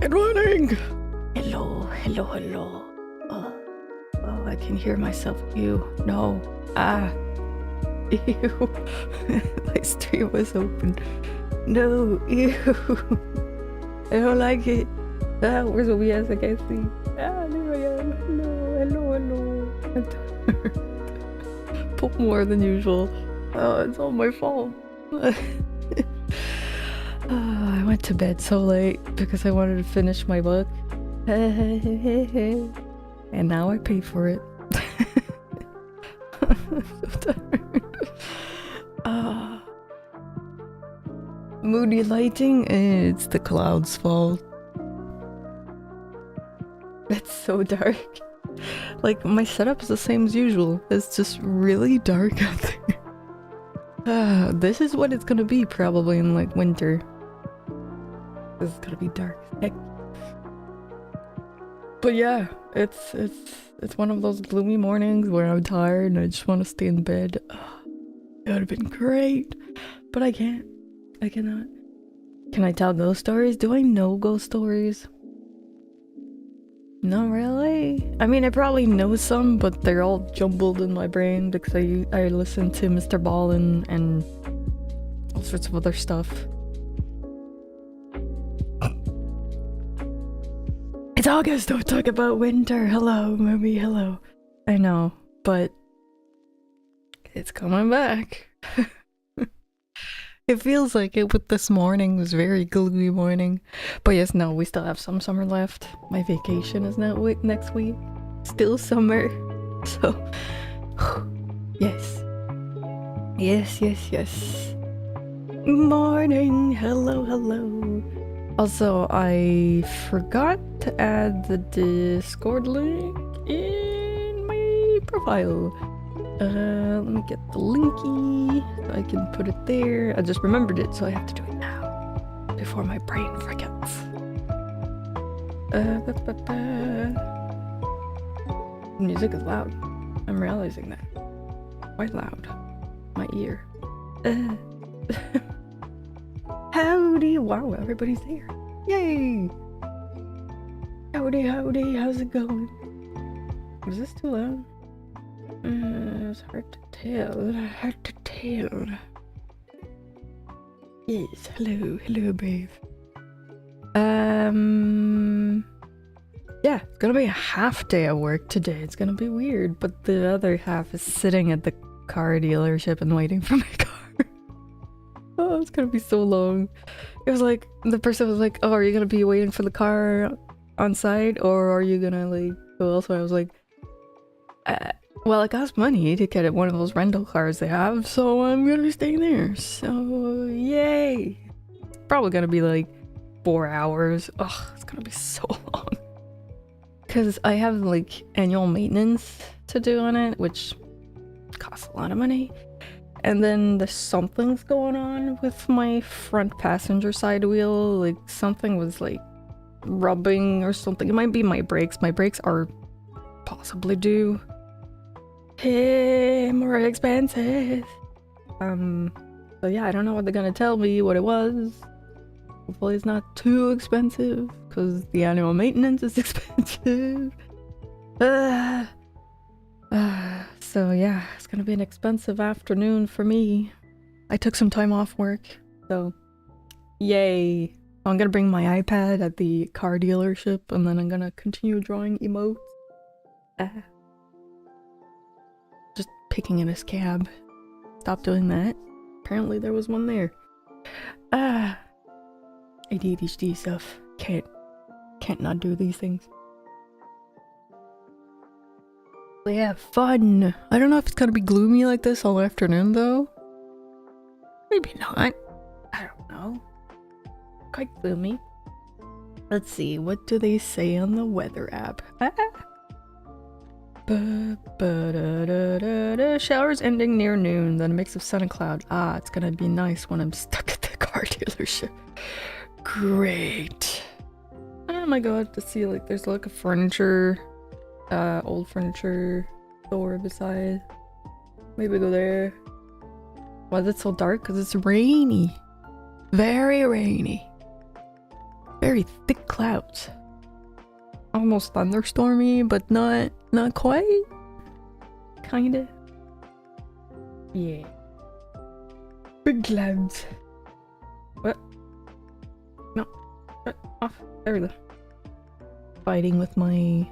Good morning! Hello, hello, hello. Oh, I can hear myself. Ew, no. Ew. My stream was open. No, ew. I don't like it. Where's OBS? I can't see. There I am. Hello, hello. I'm tired. Pull more than usual. Oh, it's all my fault. I went to bed so late because I wanted to finish my book. And now I pay for it. I'm so tired. Moody lighting? It's the cloud's fault. It's so dark. Like, my setup is the same as usual. It's just really dark out there. This is what it's gonna be probably in like winter. This is gonna be dark as heck. But yeah, it's one of those gloomy mornings where I'm tired and I just want to stay in bed. It would have been great, but I can't. I cannot. Can I tell ghost stories? Do I know ghost stories? Not really. I mean, I probably know some, but they're all jumbled in my brain because I listen to Mr. Ballin and all sorts of other stuff. It's August, don't talk about winter. Hello, movie, hello. I know, but it's coming back. It feels like it with this morning. It was a very gloomy morning. But yes, no, we still have some summer left. My vacation is now next week. Still summer. So, yes. Yes. Morning, hello, hello. Also, I forgot to add the Discord link in my profile. Let me get the linky so I can put it there. I just remembered it, so I have to do it now before my brain forgets. Music is loud. I'm realizing that. Quite loud. My ear. Howdy! Wow, everybody's there. Yay! Howdy, how's it going? Is this too loud? It's hard to tell. Yes, hello, babe. Yeah, it's gonna be a half day at work today. It's gonna be weird, but the other half is sitting at the car dealership and waiting for my car. Oh, it's gonna be so long. It was like, the person was like, oh, are you gonna be waiting for the car on site, or are you gonna like go elsewhere? I was like, well, it costs money to get one of those rental cars they have, so I'm gonna be staying there. So, yay! It's probably gonna be like 4 hours. Ugh, it's gonna be so long. Because I have like annual maintenance to do on it, which costs a lot of money. And then there's something's going on with my front passenger side wheel. Like something was like rubbing or something. It might be my brakes. My brakes are possibly due. Hey, more expensive. So yeah, I don't know what they're gonna tell me what it was. Hopefully it's not too expensive, because the annual maintenance is expensive. So yeah, it's gonna be an expensive afternoon for me. I took some time off work, so yay. I'm gonna bring my iPad at the car dealership, and then I'm gonna continue drawing emotes. Just picking in his cab. Stop doing that. Apparently there was one there. ADHD stuff. Can't not do these things. But yeah, fun. I don't know if it's gonna be gloomy like this all afternoon though. Maybe not. I don't know. Quite gloomy. Let's see, what do they say on the weather app? Showers ending near noon, then a mix of sun and cloud. Ah, it's gonna be nice when I'm stuck at the car dealership. Great. Oh my god, to see like there's like a furniture, old furniture store beside. Maybe go there. Why is it so dark? Because it's rainy. Very rainy. Very thick clouds. Almost thunderstormy, but not quite. Kinda. Yeah. Big clouds. What? No. Shut off. There we go. Fighting with my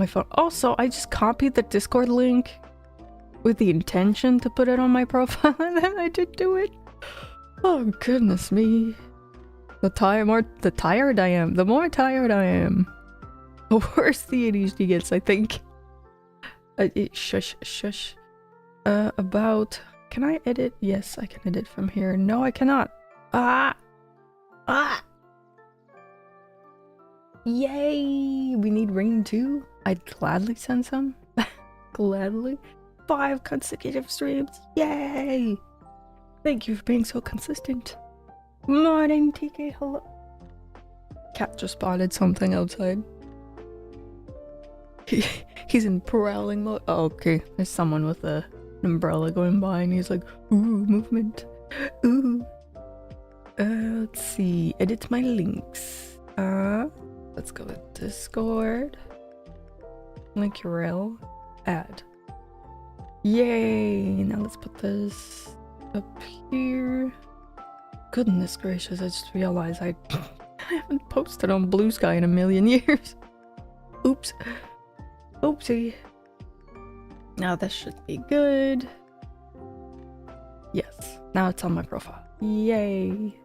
phone. Also, I just copied the Discord link with the intention to put it on my profile, and then I did do it. Oh goodness me. The more tired I am, the worse the ADHD gets, I think. Shush. About... Can I edit? Yes, I can edit from here. No, I cannot. Ah! Yay! We need rain too? I'd gladly send some. Gladly. 5 consecutive streams. Yay! Thank you for being so consistent. Morning, TK. Hello. Cat just spotted something outside. He's in prowling mode. Oh, okay. There's someone with an umbrella going by and he's like, ooh, movement. Ooh. Let's see. Edit my links. Let's go with Discord. Link URL. Add. Yay! Now let's put this up here. Goodness gracious, I just realized I haven't posted on Blue Sky in a million years. Oops. Oopsie. Now this should be good. Yes, now it's on my profile. Yay.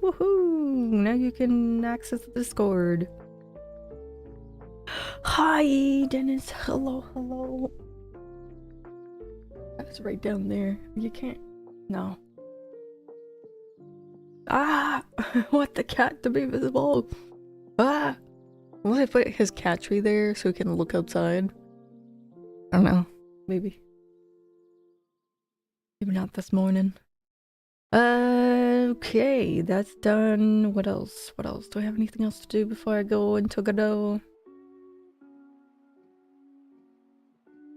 Woohoo! Now you can access the Discord. Hi, Dennis. Hello. That's right down there. You can't... No. Ah! I want the cat to be visible. Ah! Will I put his cat tree there so he can look outside? I don't know. Maybe. Maybe not this morning. Okay, that's done. What else? Do I have anything else to do before I go into Godot?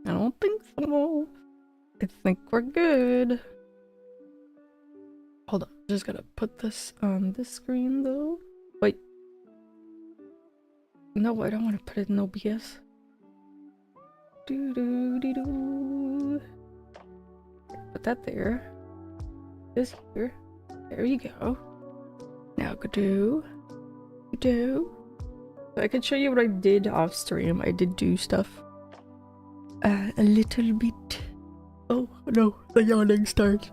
I don't think so. I think we're good. Hold on, just gotta put this on this screen though. Wait. No, I don't want to put it in OBS. Put that there. This here. There you go. Now Godot. So I can show you what I did off stream. I did do stuff. A little bit. Oh no, the yawning starts.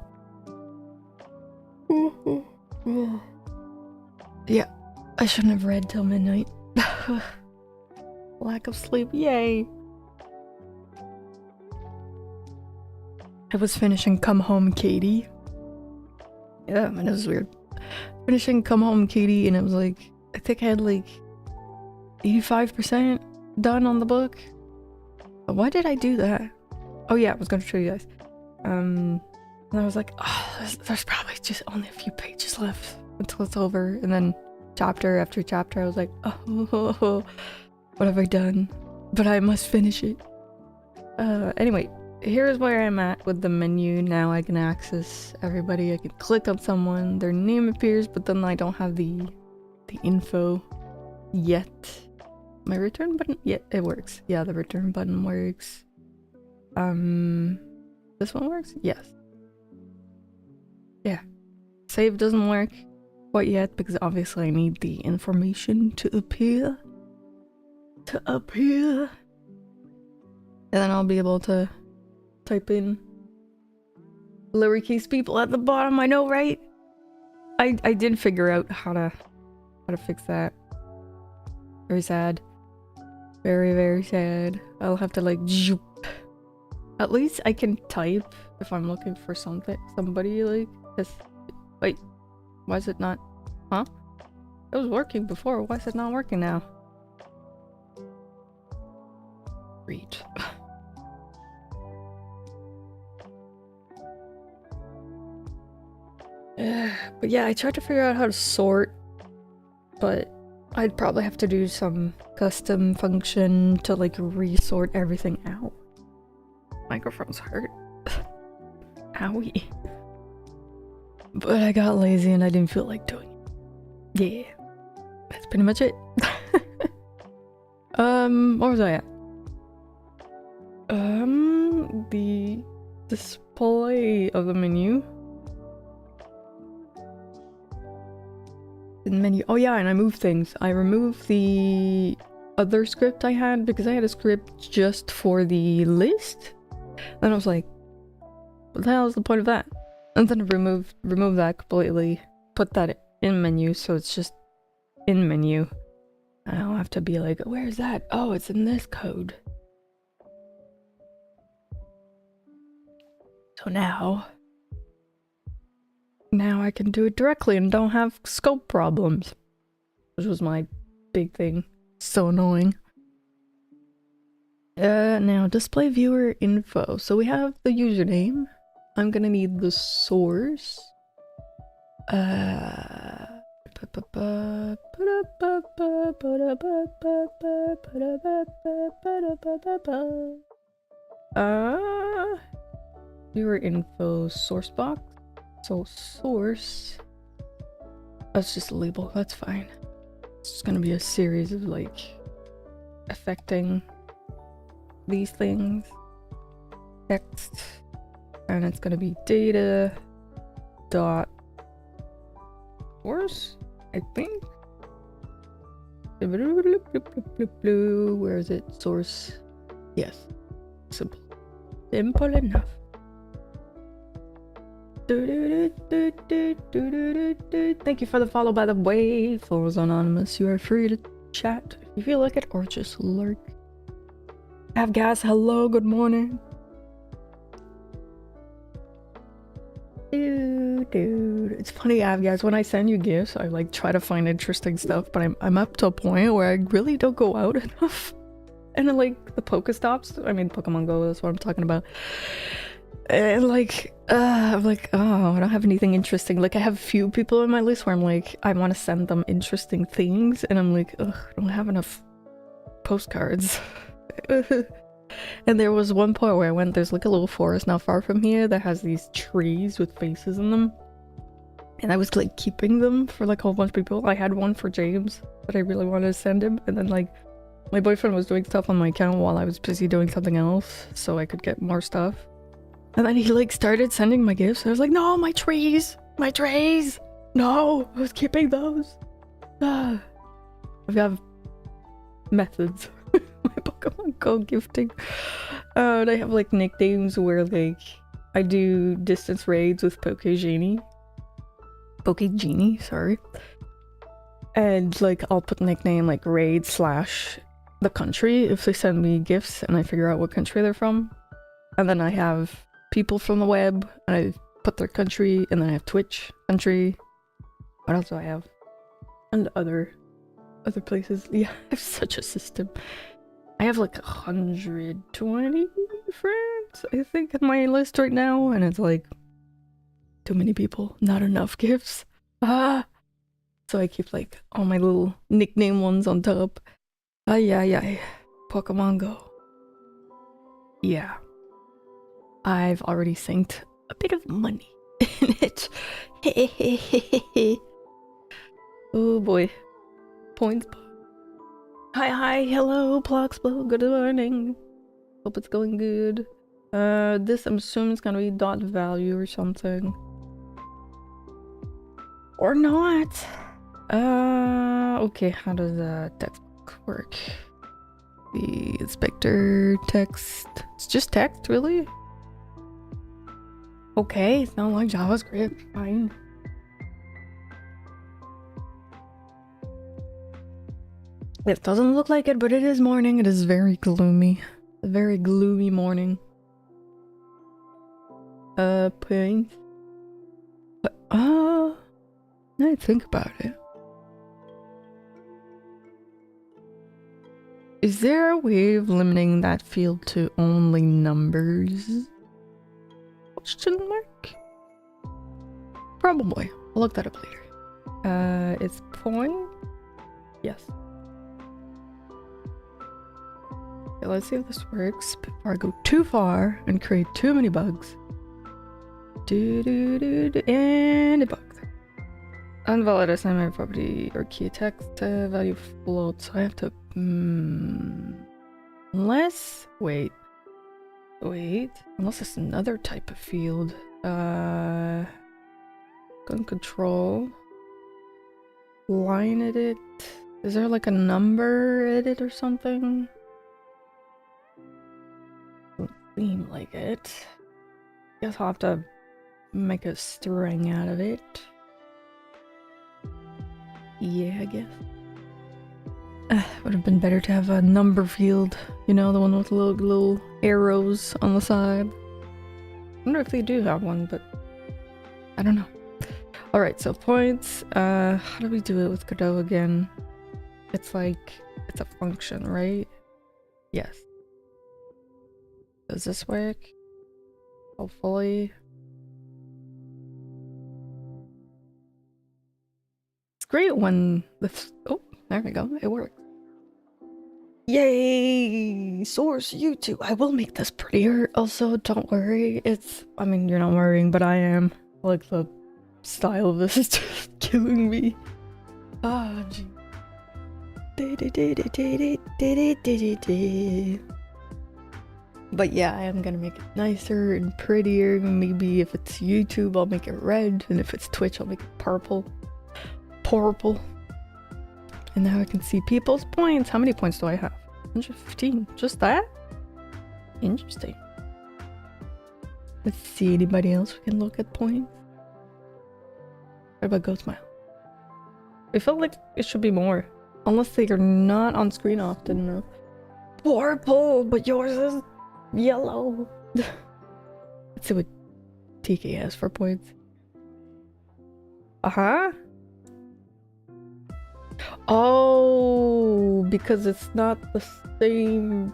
Yeah, I shouldn't have read till midnight. Lack of sleep, yay! I was finishing Come Home Katie. Yeah, man, it was weird. Finishing Come Home Katie, and it was like, I think I had like 85% done on the book. Why did I do that? Oh yeah, I was gonna show you guys. And I was like, oh, there's probably just only a few pages left until it's over. And then chapter after chapter, I was like, oh, what have I done? But I must finish it. Anyway, here's where I'm at with the menu. Now I can access everybody. I can click on someone, their name appears, but then I don't have the info yet. My return button? Yeah, it works. Yeah, the return button works. This one works? Yes. Yeah. Save doesn't work quite yet because obviously I need the information to appear. And then I'll be able to type in lowercase people at the bottom. I know, right? I did figure out how to fix that. Very sad. Very, very sad. I'll have to like zoop. At least I can type if I'm looking for somebody like this. Wait, why is it not? Huh? It was working before. Why is it not working now? Read. But yeah, I tried to figure out how to sort, but I'd probably have to do some custom function to like resort everything out. Microphones hurt. Owie. But I got lazy and I didn't feel like doing it. Yeah. That's pretty much it. What was I at? The display of the menu. The menu. Oh yeah, and I moved things. I removed the other script I had because I had a script just for the list. And I was like, what the hell is the point of that? And then remove that completely. Put that in menu, so it's just in menu. I don't have to be like, where is that? Oh, it's in this code. So now I can do it directly and don't have scope problems. Which was my big thing. So annoying. Now display viewer info. So we have the username. I'm gonna need the source. Viewer info source box. So source. That's just a label. That's fine. It's just gonna be a series of like affecting these things. Text. And it's gonna be data dot source, I think. Where is it? Source. Yes. Simple. Simple enough. Thank you for the follow, by the way. Follows anonymous. You are free to chat if you feel like it, or just lurk. Avgas, hello, good morning. Dude, it's funny, Avgas, when I send you gifts, I like try to find interesting stuff, but I'm up to a point where I really don't go out enough. And then like the Pokestops, I mean Pokemon Go, that's what I'm talking about. And like, I'm like, oh, I don't have anything interesting. Like I have a few people on my list where I'm like, I want to send them interesting things, and I'm like, ugh, I don't have enough postcards. And there was one point where I went, there's like a little forest not far from here that has these trees with faces in them. And I was like keeping them for like a whole bunch of people. I had one for James that I really wanted to send him. And then like my boyfriend was doing stuff on my account while I was busy doing something else so I could get more stuff. And then he like started sending my gifts. I was like, no, my trees! My trees! No! I was keeping those. I have methods. My Pokemon Go gifting. And I have like nicknames where like I do distance raids with Pokegenie, sorry. And like I'll put nickname like raid / the country if they send me gifts and I figure out what country they're from. And then I have people from the web and I put their country, and then I have Twitch country. What else do I have? And other places. Yeah, I have such a system. I have like 120 friends, I think, in my list right now, and it's like too many people, not enough gifts. So I keep like all my little nickname ones on top. Yeah, Pokemon Go. Yeah, I've already synced a bit of money in it. Oh boy, points. Hi, hello, Ploxbo, good morning. Hope it's going good. This I'm assuming is gonna be dot value or something. Or not. Okay, how does text work? The inspector text. It's just text, really? Okay, it's not like JavaScript, fine. It doesn't look like it, but it is morning. It is very gloomy. A very gloomy morning. Point. Now I think about it. Is there a way of limiting that field to only numbers? Question mark? Probably. I'll look that up later. It's point? Yes. Okay, let's see if this works before I go too far and create too many bugs. And it bugs. Unvalid assignment property or key text value float. So I have to. Unless. Wait. Unless it's another type of field. Gun control. Line edit. Is there like a number edit or something? Doesn't seem like it. Guess I'll have to make a string out of it. Yeah, I guess. Would have been better to have a number field. You know, the one with little arrows on the side. I wonder if they do have one, but I don't know. Alright, so points. How do we do it with Godot again? It's like, it's a function, right? Yes. Does this work? Hopefully. It's great when this. Oh, there we go. It works. Yay! Source YouTube. I will make this prettier. Also, don't worry. I mean, you're not worrying, but I am. Like, the style of this is just killing me. Ah, gee. But yeah, I am gonna make it nicer and prettier. Maybe if it's YouTube, I'll make it red. And if it's Twitch, I'll make it purple. Purple. And now I can see people's points. How many points do I have? 115. Just that? Interesting. Let's see, anybody else who can look at points? What about Go Smile? I felt like it should be more. Unless they are not on screen often. Purple, but yours is yellow. Let's see what TK has for points. Uh-huh. Oh, because it's not the same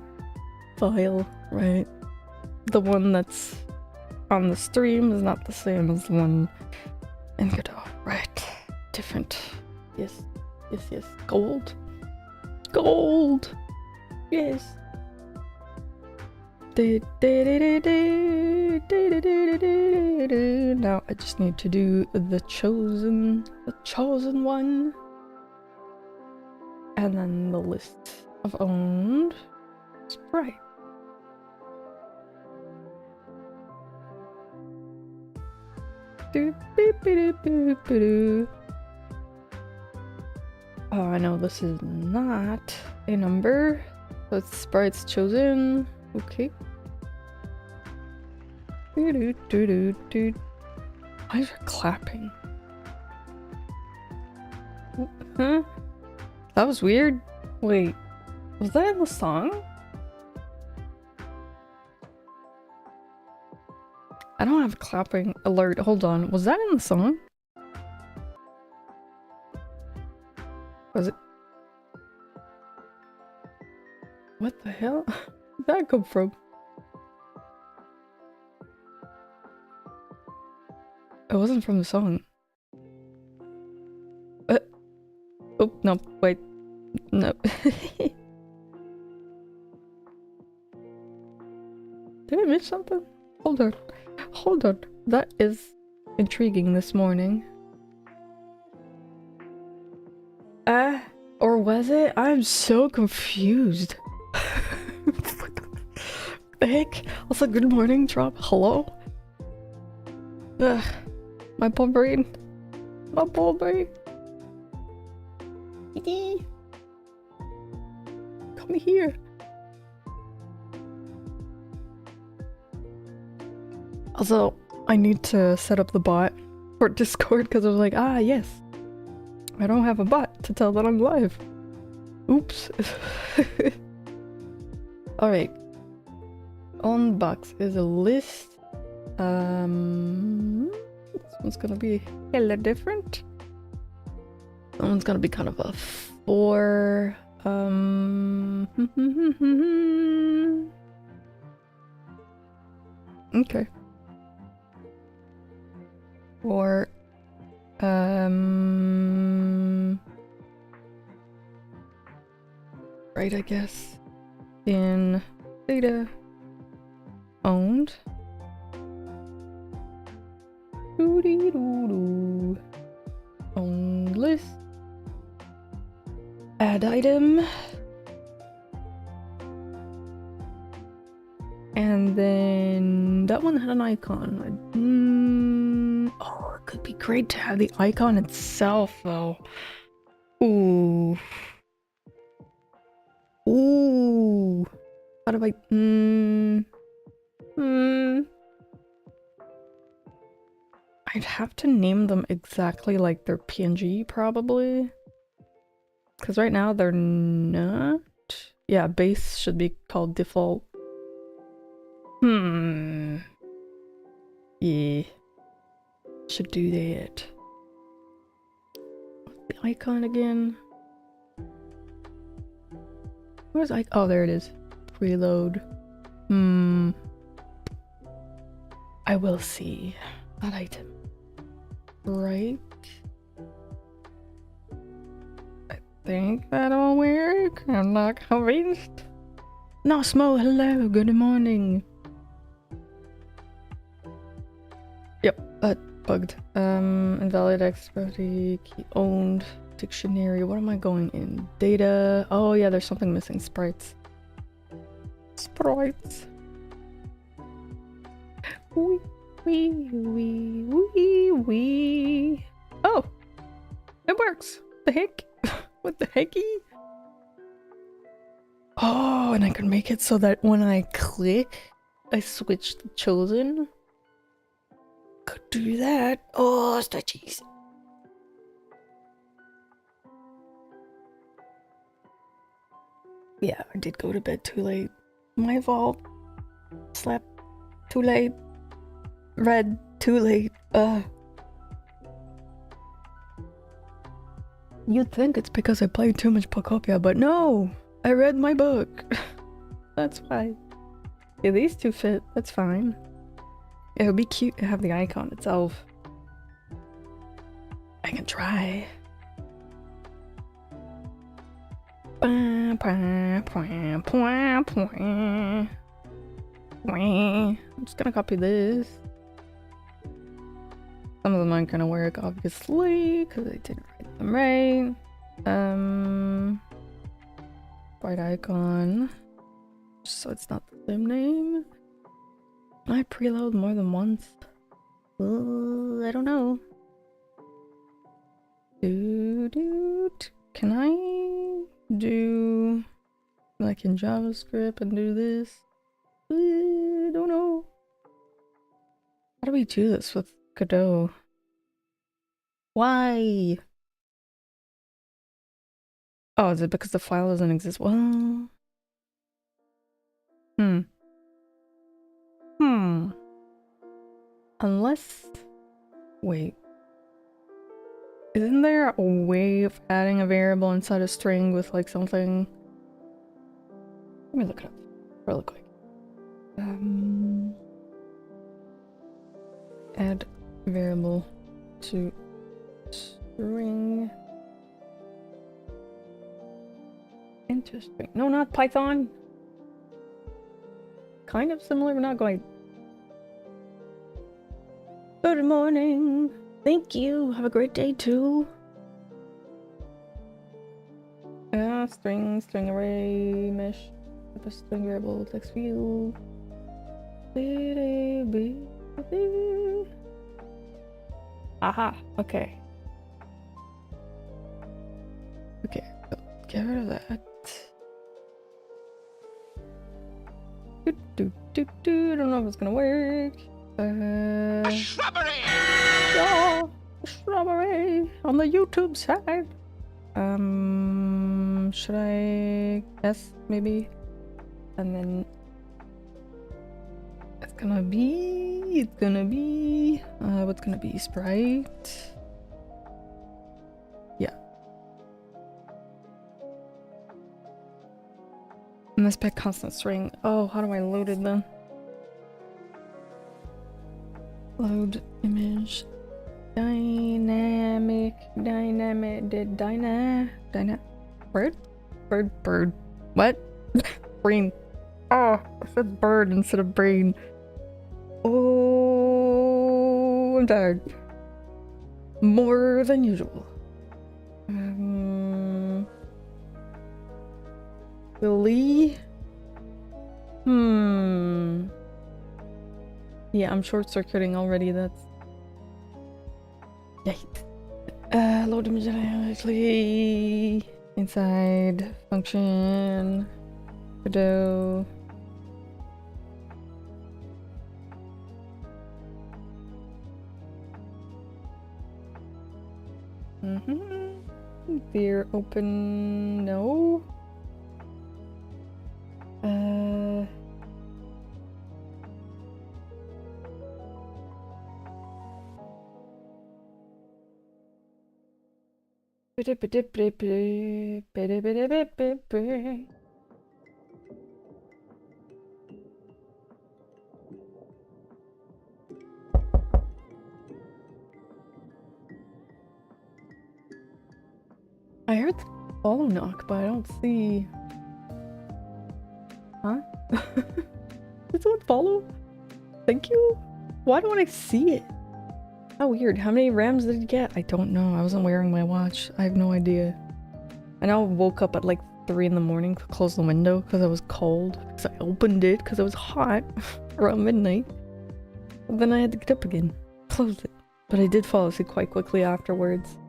file, right? The one that's on the stream is not the same as the one in Godot, right? Different. Yes, yes, yes. Gold. Gold! Yes. Now I just need to do the chosen one. And then the list of owned sprite. Oh, I know this is not a number. So it's sprites chosen. Okay. Why is it clapping? Huh? That was weird. Wait, was that in the song? I don't have a clapping alert. Hold on. Was that in the song? Was it? What the hell? Where'd that come from? It wasn't from the song. Oh, no, wait. No. Did I miss something? Hold on. Hold on. That is intriguing this morning. Or was it? I'm so confused. What the heck? Also, good morning, drop. Hello? Ugh. My poor brain. My poor brain. Come here. Also, I need to set up the bot for Discord because I was like, ah, yes. I don't have a bot to tell that I'm live. Oops. Alright. On box is a list. This one's gonna be hella different. That one's gonna be kind of a 4. Okay. 4 right, I guess. In data owned. Doo-dee-doo-doo. Owned list. Add item. And then that one had an icon. Oh, it could be great to have the icon itself, though. Ooh. Ooh. How do I... I'd have to name them exactly like their PNG, probably. Because right now they're not. Yeah, base should be called default. Yeah. Should do that. What's the icon again? Where's oh, there it is. Preload. I will see. That item. Right. I think that'll work. I'm not convinced. No, Smo, hello, good morning. Yep, that bugged. Invalid expiry key owned. Dictionary. What am I going in? Data. Oh yeah, there's something missing. Sprites. Sprites. Wee wee wee wee. Oh, it works. The heck? What the hecky? Oh, and I can make it so that when I click, I switch to chosen. Could do that. Oh, stretchies. Yeah, I did go to bed too late. My fault. Slept too late. Read too late. You'd think it's because I played too much Pocopia, but no! I read my book. That's why. Yeah, these two fit. That's fine. It would be cute to have the icon itself. I can try. I'm just gonna copy this. Some of them aren't gonna work, obviously, because I didn't write them right. White icon. So it's not the same name. Can I preload more than once? I don't know. Can I do like in JavaScript and do this? I don't know. How do we do this with Godot? Why? Oh, is it because the file doesn't exist? Well... Unless... Wait. Isn't there a way of adding a variable inside a string with like something? Let me look it up really quick. Add variable to string. Into string. No, not Python. Kind of similar, but not quite. Good morning. Thank you. Have a great day too. String array, mesh, string variable, text field. Aha, okay. Okay, get rid of that. I don't know if it's gonna work. A shrubbery! Yeah, a shrubbery on the YouTube side. Should I guess maybe? And then it's gonna be what's gonna be sprite? Yeah. And this by constant string. Oh, how do I load it then? Load image. Dynamic. Bird. What? Brain. Oh, I said bird instead of brain. Oh, I'm tired. More than usual. Billy? Yeah, I'm short-circuiting already, that's... Yikes. Load immediately. Inside. Function. Godot. Beer open. No. I heard the follow knock, but I don't see... Huh? Did someone follow? Thank you? Why don't I see it? How weird. How many rams did it get? I don't know. I wasn't wearing my watch. I have no idea. I now woke up at like 3 in the morning to close the window because I was cold. Because I opened it because it was hot around midnight. And then I had to get up again. Close it. But I did fall asleep quite quickly afterwards.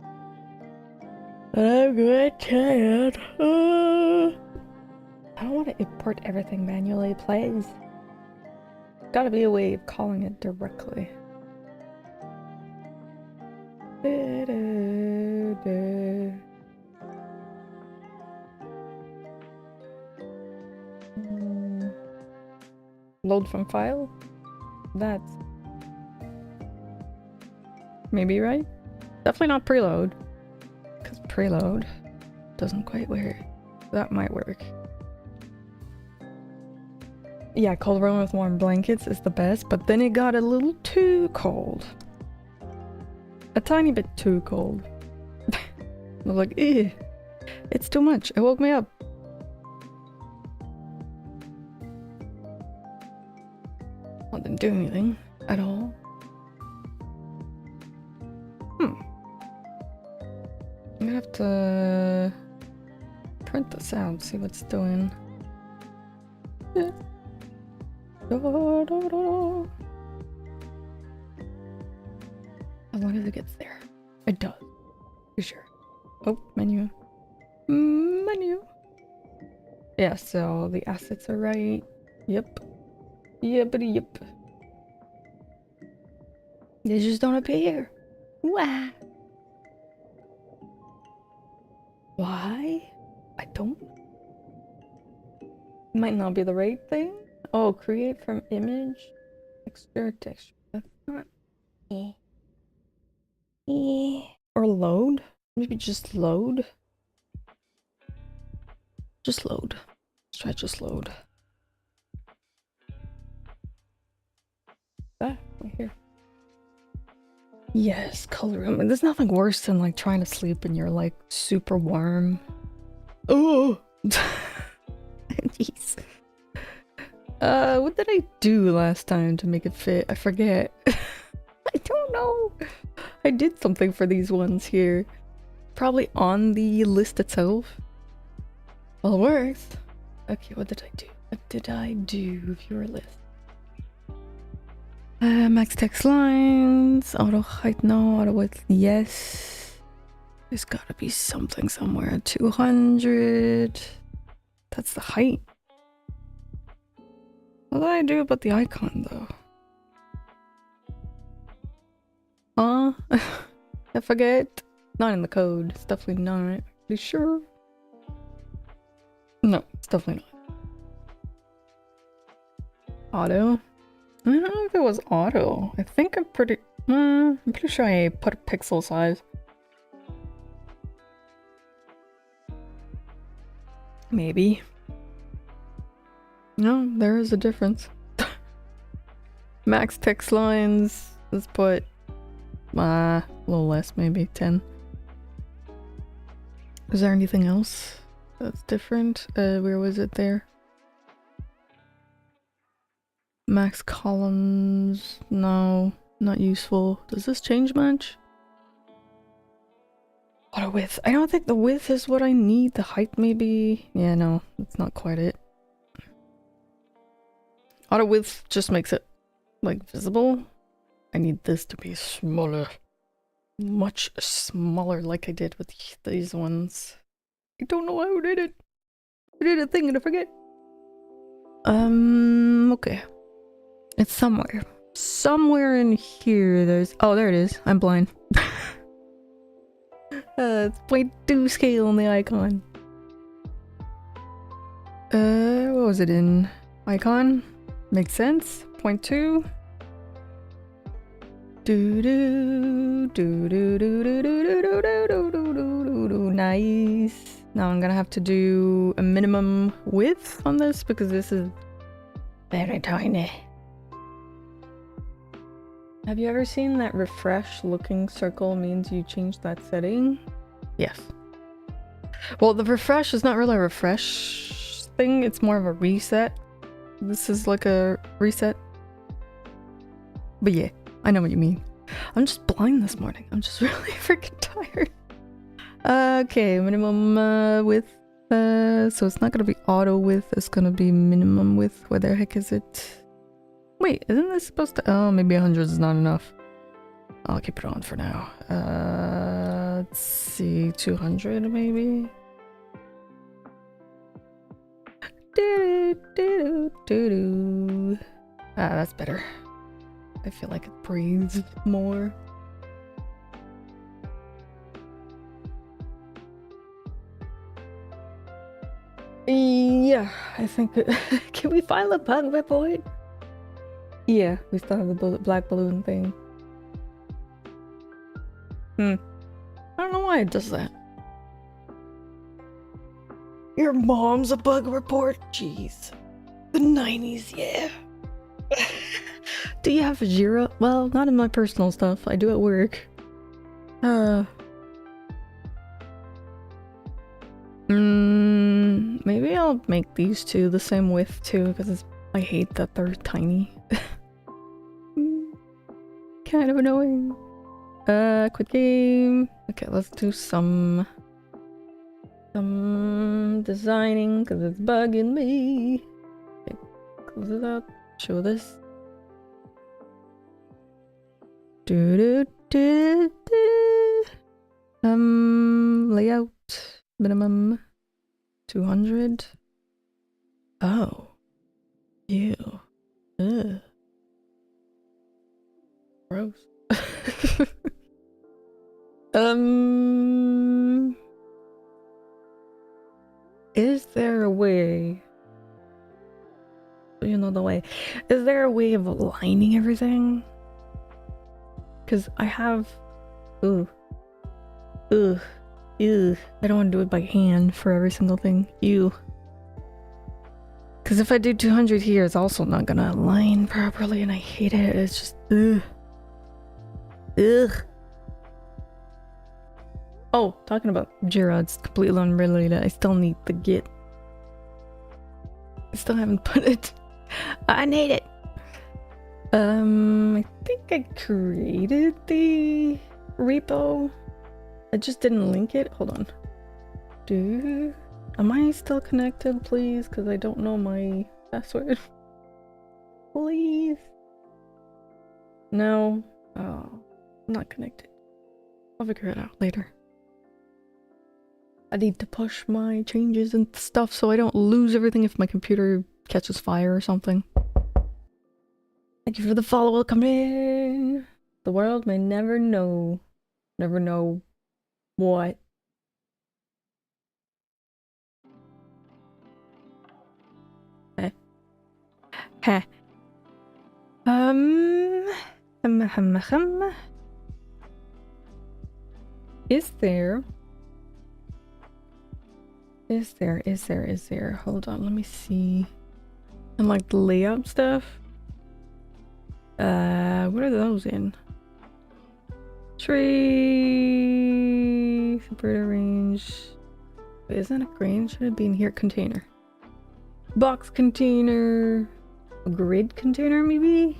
I'm quite tired. I don't want to import everything manually, please. Gotta be a way of calling it directly. Load from file? That's maybe right? Definitely not preload. Because preload doesn't quite work. That might work. Yeah, cold room with warm blankets is the best, but then it got a little too cold. A tiny bit too cold. I was like, ew, it's too much. It woke me up. I didn't do anything at all. I'm gonna have to print this out, see what's doing. Yeah. As long as it gets there. It does. For sure. Oh, menu. Menu. Yeah, so the assets are right. Yep. Yippity yip. They just don't appear. Wah. Why? I don't. Might not be the right thing. Oh, create from image. Extra texture. That's not. Or load? Maybe just load? Just load. Let's try just load. Ah, right here. Yes, color room. There's nothing worse than like trying to sleep and you're like super warm. Oh! Jeez. What did I do last time to make it fit? I forget. I don't know. I did something for these ones here. Probably on the list itself. Well, it works. Okay, what did I do? What did I do? Viewer list. Max text lines. Auto height, no. Auto width, yes. There's gotta be something somewhere. 200. That's the height. What did I do about the icon, though? I forget. Not in the code. It's definitely not. Are you sure? No, it's definitely not. Auto? I don't know if it was auto. I think I'm pretty sure I put a pixel size. Maybe. No, there is a difference. Max text lines. Let's put a little less, maybe 10. Is there anything else That's different. Where was it there? Max columns. No, not useful. Does this change much? Auto width. I don't think the width is what I need. The height maybe. Yeah, no, it's not quite it. Auto width just makes it like visible. I need this to be smaller. Much smaller like I did with these ones. I don't know how I did it. I did a thing and I forget. Okay. It's somewhere. Somewhere in here there's... Oh, there it is. I'm blind. It's 0.2 scale on the icon. What was it in? Icon? Makes sense. 0.2. Nice. Now I'm gonna have to do a minimum width on this because this is very tiny. Have you ever seen that refresh looking circle means you change that setting? Yes. Well, the refresh is not really a refresh thing, it's more of a reset. This is like a reset. But yeah, I know what you mean. I'm just blind this morning. I'm just really freaking tired. Okay, minimum width. So it's not gonna be auto width, it's gonna be minimum width. Where the heck is it? Wait, isn't this supposed to... Oh, maybe 100 is not enough. I'll keep it on for now. Let's see, 200 maybe? That's better. I feel like it breathes more. Yeah, I think... Can we file a bug report? Yeah, we still have the black balloon thing. I don't know why it does that. Your mom's a bug report? Jeez. The 90s, yeah. Do you have a Jira? Well, not in my personal stuff. I do at work. Maybe I'll make these two the same width too, because I hate that they're tiny. Kind of annoying. Quit game. Okay, let's do some designing because it's bugging me. Okay, close it out. Show this. Layout minimum 200. Oh, ew. Ugh. Gross. Is there a way? You know the way. Is there a way of aligning everything? Because I have... Ugh. I don't want to do it by hand for every single thing. Ew. Because if I do 200 here, it's also not gonna align properly, and I hate it. It's just... Ugh. Oh, talking about Jira, it's completely unrelated. I still need the Git. I still haven't put it. I need it. I think I created the repo. I just didn't link it. Hold on. Am I still connected, please? Because I don't know my password. Please. No. Oh, I'm not connected. I'll figure it out later. I need to push my changes and stuff so I don't lose everything if my computer catches fire or something. Thank you for the follow. Welcome in. The world may never know. Never know what. Heh. Is there? Hold on, let me see. And like the layout stuff. What are those in? Tree, separator range. Wait, isn't it green? Should it be in here? Container. Box container. A grid container, maybe?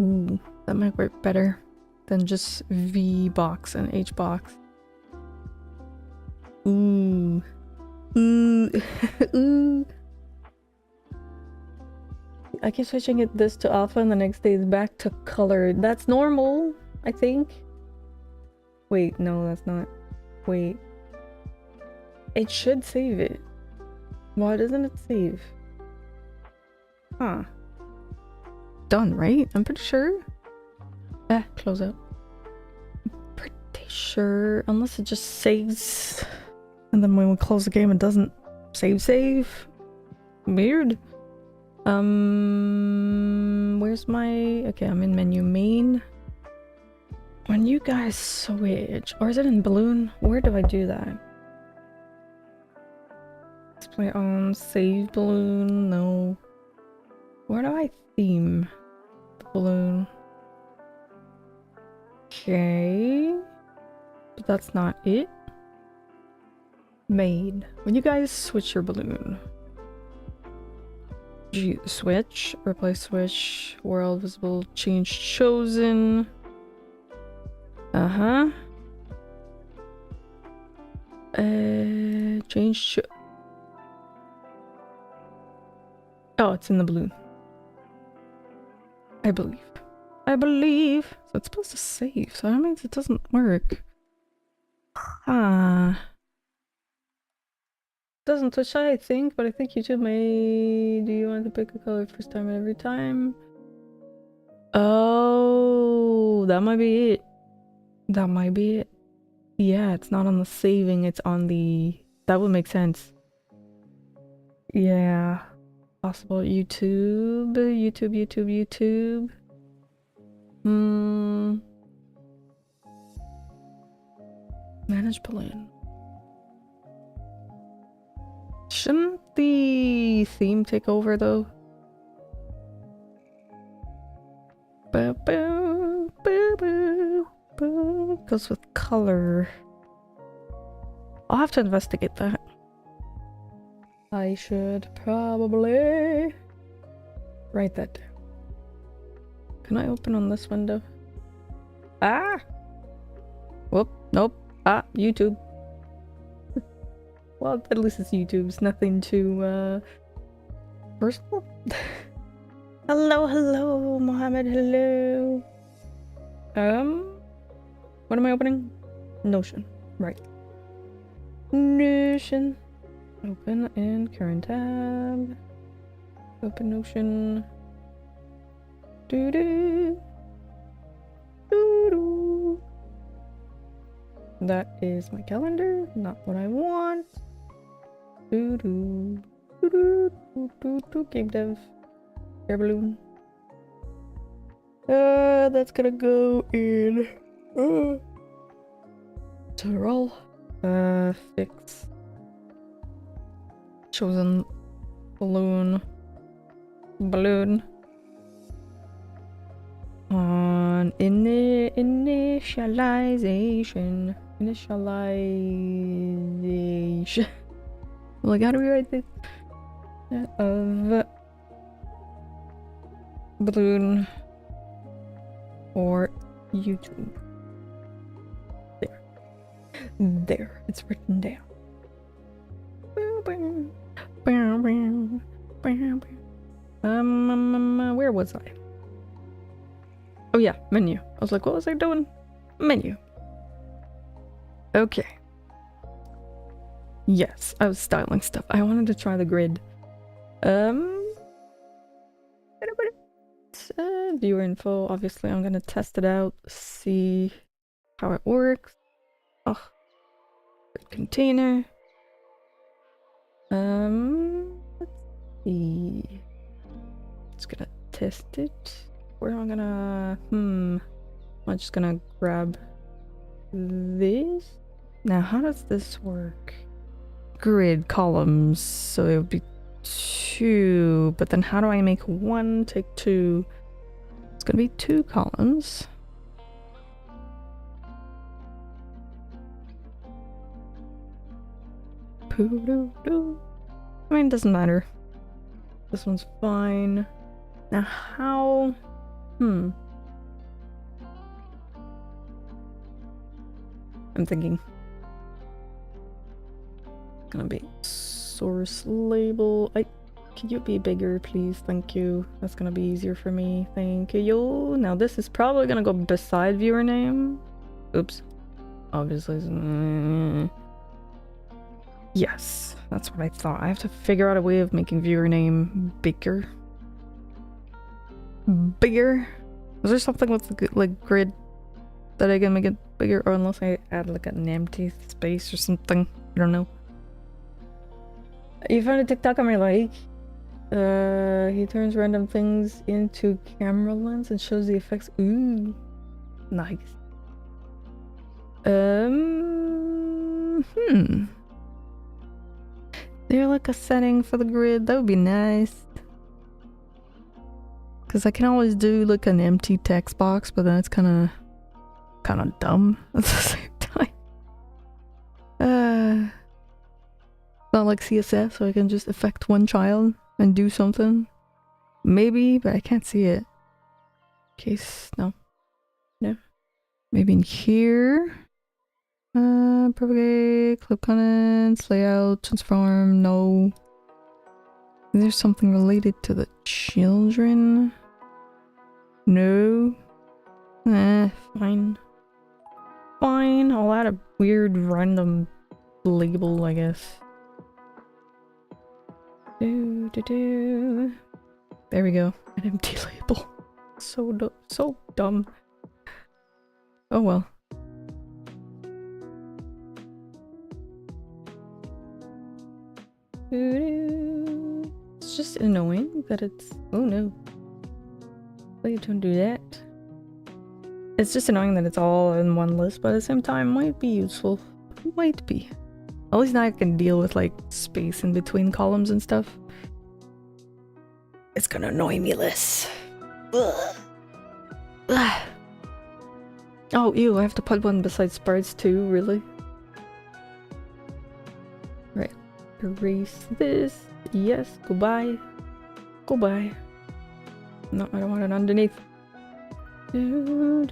Ooh, that might work better than just V box and H box. Ooh. Ooh. Ooh. I keep switching this to alpha and the next day is back to colored. That's normal, I think. Wait, no, that's not. Wait. It should save it. Why doesn't it save? Huh. Done, right? I'm pretty sure. Close out. Pretty sure. Unless it just saves. And then when we close the game, it doesn't save. Weird. Where's my... Okay, I'm in menu main. When you guys switch... Or is it in balloon? Where do I do that? Display on, save balloon, no. Where do I theme the balloon? Okay. But that's not it. Made. When you guys switch your balloon. Switch, replace switch, world visible, change chosen. Change oh, it's in the balloon. I believe. So it's supposed to save, so that means it doesn't work. Doesn't touch I think, but I think YouTube may... Do you want to pick a color first time and every time? Oh, that might be it. That might be it. Yeah, it's not on the saving, it's on the... That would make sense. Yeah. Possible YouTube. Manage balloon. Shouldn't the theme take over though? Goes with color. I'll have to investigate that. I should probably write that down. Can I open on this window? Ah! Whoop, nope. YouTube. Well, at least it's YouTube's nothing too, personal. Hello, Mohammed, hello. What am I opening? Notion, right. Notion. Open in current tab. Open Notion. Doo-doo. Doo-doo. That is my calendar, not what I want. Doo-doo. Doo-doo. Doo-doo. Game dev. Air balloon. That's gonna go in. To roll. Fix. Chosen balloon. On initialization. Like, how do we write this? Of balloon or YouTube. There, it's written down. Where was I? Oh yeah, menu. I was like, what was I doing? Menu. Okay. Yes, I was styling stuff. I wanted to try the grid. Viewer info. Obviously, I'm gonna test it out, see how it works. Oh, container. Let's see. Just gonna test it. Where am I gonna? I'm just gonna grab this. Now, how does this work? Grid columns. So it would be 2, but then how do I make 1 take 2? It's gonna be 2 columns. I mean, it doesn't matter. This one's fine. Now how... I'm thinking. Gonna be source label. Could you be bigger, please? Thank you. That's gonna be easier for me. Thank you. Now this is probably gonna go beside viewer name. Oops. Obviously. Yes, that's what I thought. I have to figure out a way of making viewer name bigger. Bigger? Is there something with the like grid that I can make it bigger? Or unless I add like an empty space or something. I don't know. You found a TikTok on my like. He turns random things into camera lens and shows the effects. Ooh, nice. There like a setting for the grid? That would be nice. Cause I can always do like an empty text box, but then it's kind of dumb at the same time. Not like CSS, so I can just affect one child and do something. Maybe, but I can't see it. Case, no. Maybe in here. Propagate, clip contents, layout, transform, no. There's something related to the children. No. Fine. Fine, I'll add a weird random label, I guess. There we go. An empty label. So dumb. Oh well. It's just annoying that it's... Oh no. Please don't do that. It's just annoying that it's all in one list, but at the same time might be useful. Might be. At least now I can deal with like space in between columns and stuff. It's gonna annoy me less. Ugh. Ugh. Oh, ew, I have to put one besides birds too, really? Right. Erase this. Yes, goodbye. Goodbye. No, I don't want it underneath. No,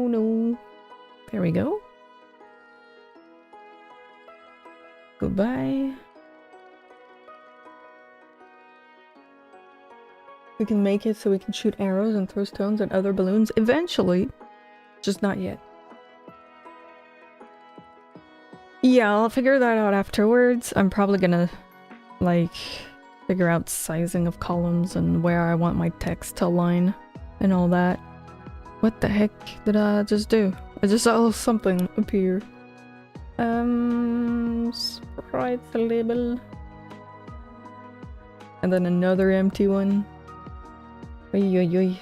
no. There we go. Goodbye. We can make it so we can shoot arrows and throw stones and other balloons eventually. Just not yet. Yeah, I'll figure that out afterwards. I'm probably gonna, like, figure out sizing of columns and where I want my text to align and all that. What the heck did I just do? I just saw something appear. Sprite label. And then another empty one. Oy.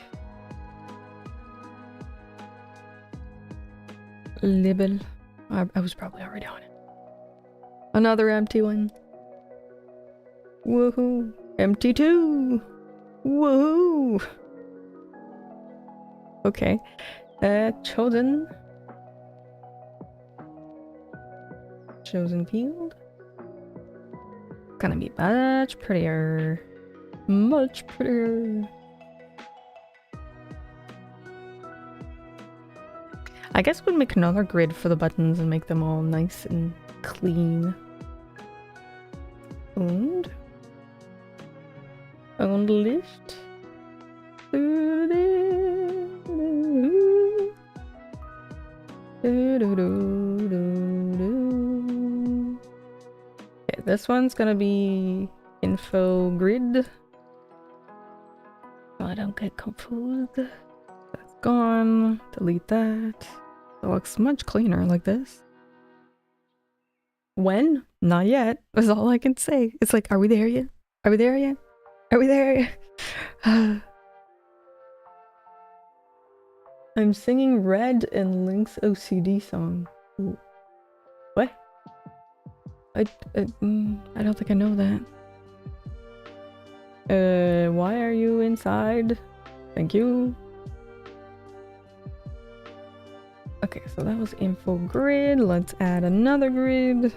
Label. I was probably already on it. Another empty one. Woohoo! Empty too! Woohoo! Okay. Chosen. Chosen field. Gonna be much prettier. Much prettier. I guess we'll make another grid for the buttons and make them all nice and clean. Und list. Okay, this one's gonna be info grid. So I don't get confused. That's gone. Delete that. It looks much cleaner like this. When? Not yet. That's all I can say. It's like, are we there yet? Are we there yet? Are we there yet? I'm singing Red and Link's OCD song. Ooh. What? I don't think I know that. Why are you inside? Thank you. Okay, so that was info grid. Let's add another grid.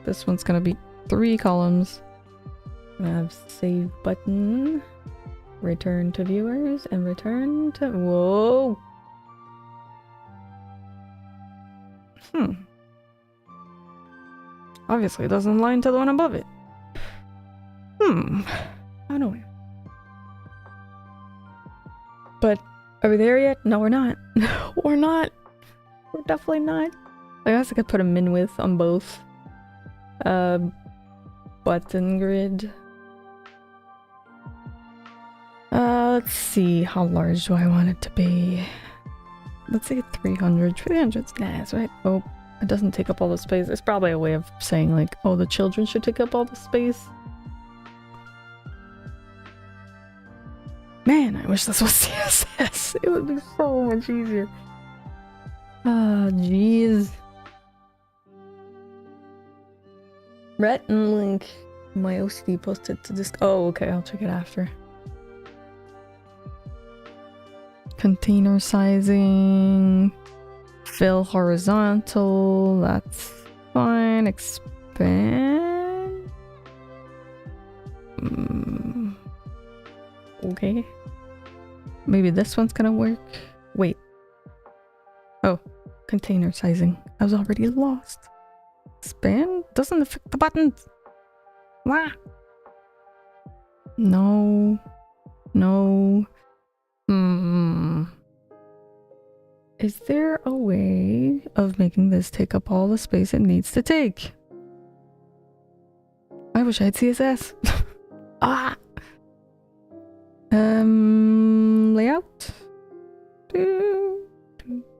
This one's gonna be 3 columns. Gonna have save button, return to viewers, and return to... Whoa! Obviously it doesn't align to the one above it. How do we? But are we there yet? No, we're not. We're not. We're definitely not. I guess I could put a min width on both. Button grid. Let's see. How large do I want it to be? Let's say 300. 300's nice, right? Oh, it doesn't take up all the space. It's probably a way of saying like, oh, the children should take up all the space. Man, I wish this was CSS. It would be so much easier. Ah, jeez. Rhett and Link. My OCD posted to this. Oh, okay, I'll check it after. Container sizing. Fill horizontal. That's fine. Expand. Okay. Maybe this one's gonna work. Wait. Oh, container sizing. I was already lost. Expand doesn't affect the buttons. Wah. No. No. Is there a way of making this take up all the space it needs to take? I wish I had CSS. Ah. Layout?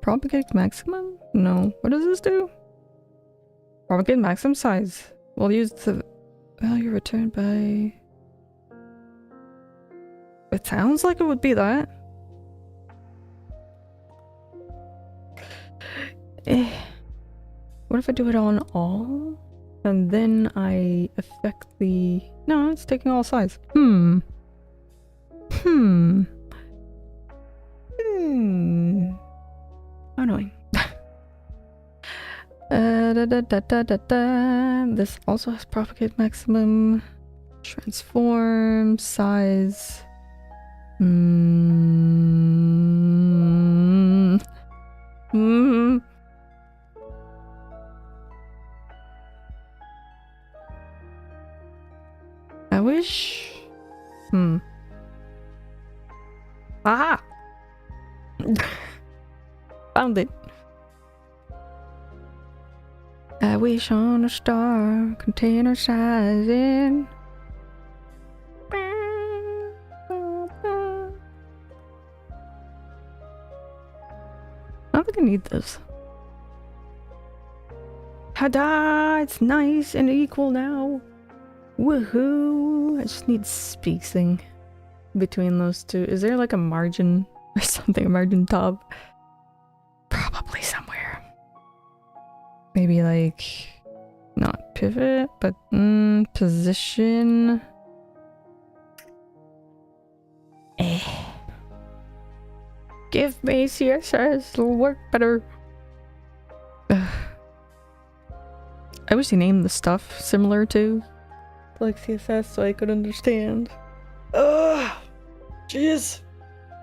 Propagate maximum? No. What does this do? Propagate maximum size. We'll use the value returned by... It sounds like it would be that. What if I do it on all? And then I affect the... No, it's taking all size. Annoying. This also has propagate maximum. Transform size. I wish. Aha! Found it. I wish on a star, container sizing. I don't think I need this. Ta-da! It's nice and equal now. Woohoo! I just need spacing between those two. Is there like a margin or something? A margin top? Probably somewhere. Maybe like not pivot, but position. Give me CSS, it'll work better. I wish they named the stuff similar to like CSS so I could understand. Ugh! Jeez!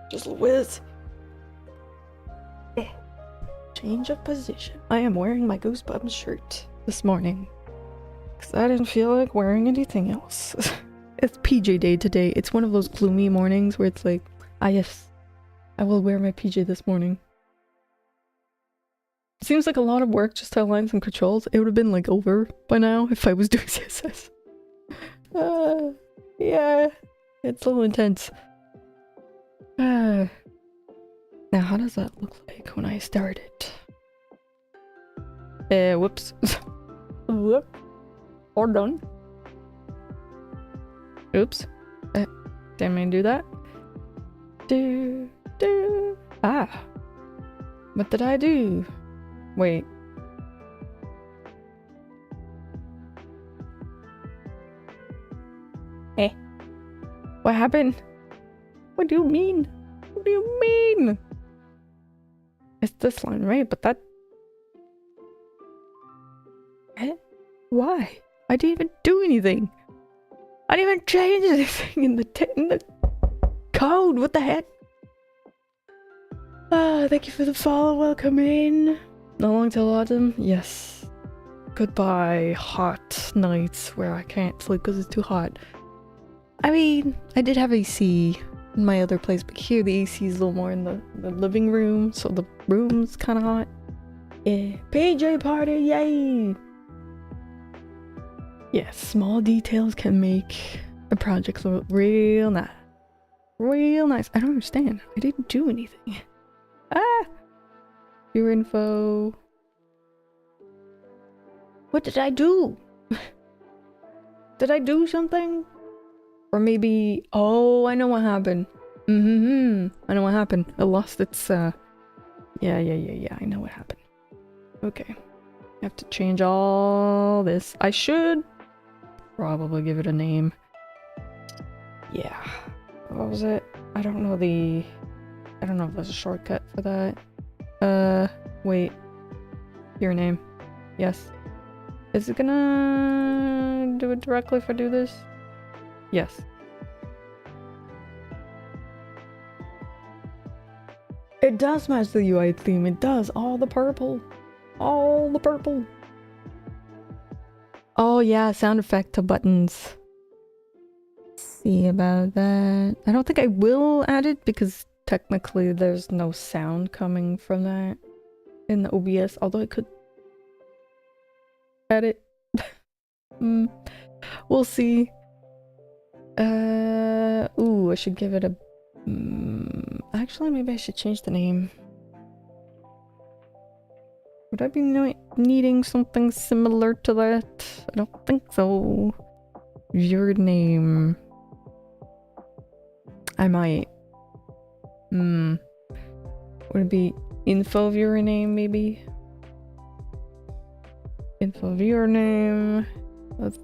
Just whiz. Change of position. I am wearing my Goosebumps shirt this morning because I didn't feel like wearing anything else. It's PJ day today. It's one of those gloomy mornings where it's like, ah yes, I will wear my PJ this morning. It seems like a lot of work just to align some controls. It would have been like over by now if I was doing CSS. Yeah, it's a little intense. Now how does that look like when I start it? Whoops. Whoop. Or done. Oops. Didn't mean to do that. Ah. What did I do? Wait. What happened? What do you mean? What do you mean? It's this line, right? But that... Eh? Why? I didn't even do anything. I didn't even change anything in the code. What the heck? Ah, thank you for the follow. Welcome in. Not long till autumn. Yes. Goodbye, hot nights where I can't sleep because it's too hot. I mean, I did have AC in my other place, but here the AC is a little more in the living room, so the room's kind of hot. Yeah. PJ party, yay! Yeah, small details can make a project look real nice. Real nice. I don't understand. I didn't do anything. Ah! Your info. What did I do? Did I do something? Or maybe... Oh, I know what happened. I know what happened. It lost its, Yeah, I know what happened. Okay. I have to change all this. I should probably give it a name. Yeah. What was it? I don't know if there's a shortcut for that. Wait. Your name. Yes. Is it gonna do it directly if I do this? Yes. It does match the UI theme. It does. All the purple. All the purple. Oh yeah, sound effect to buttons. See about that. I don't think I will add it because technically there's no sound coming from that in the OBS, although I could add it. We'll see. Ooh, I should give it a... actually, maybe I should change the name. Would I be needing something similar to that? I don't think so. Your name. I might. Would it be info viewer name, maybe? Info viewer name. Let's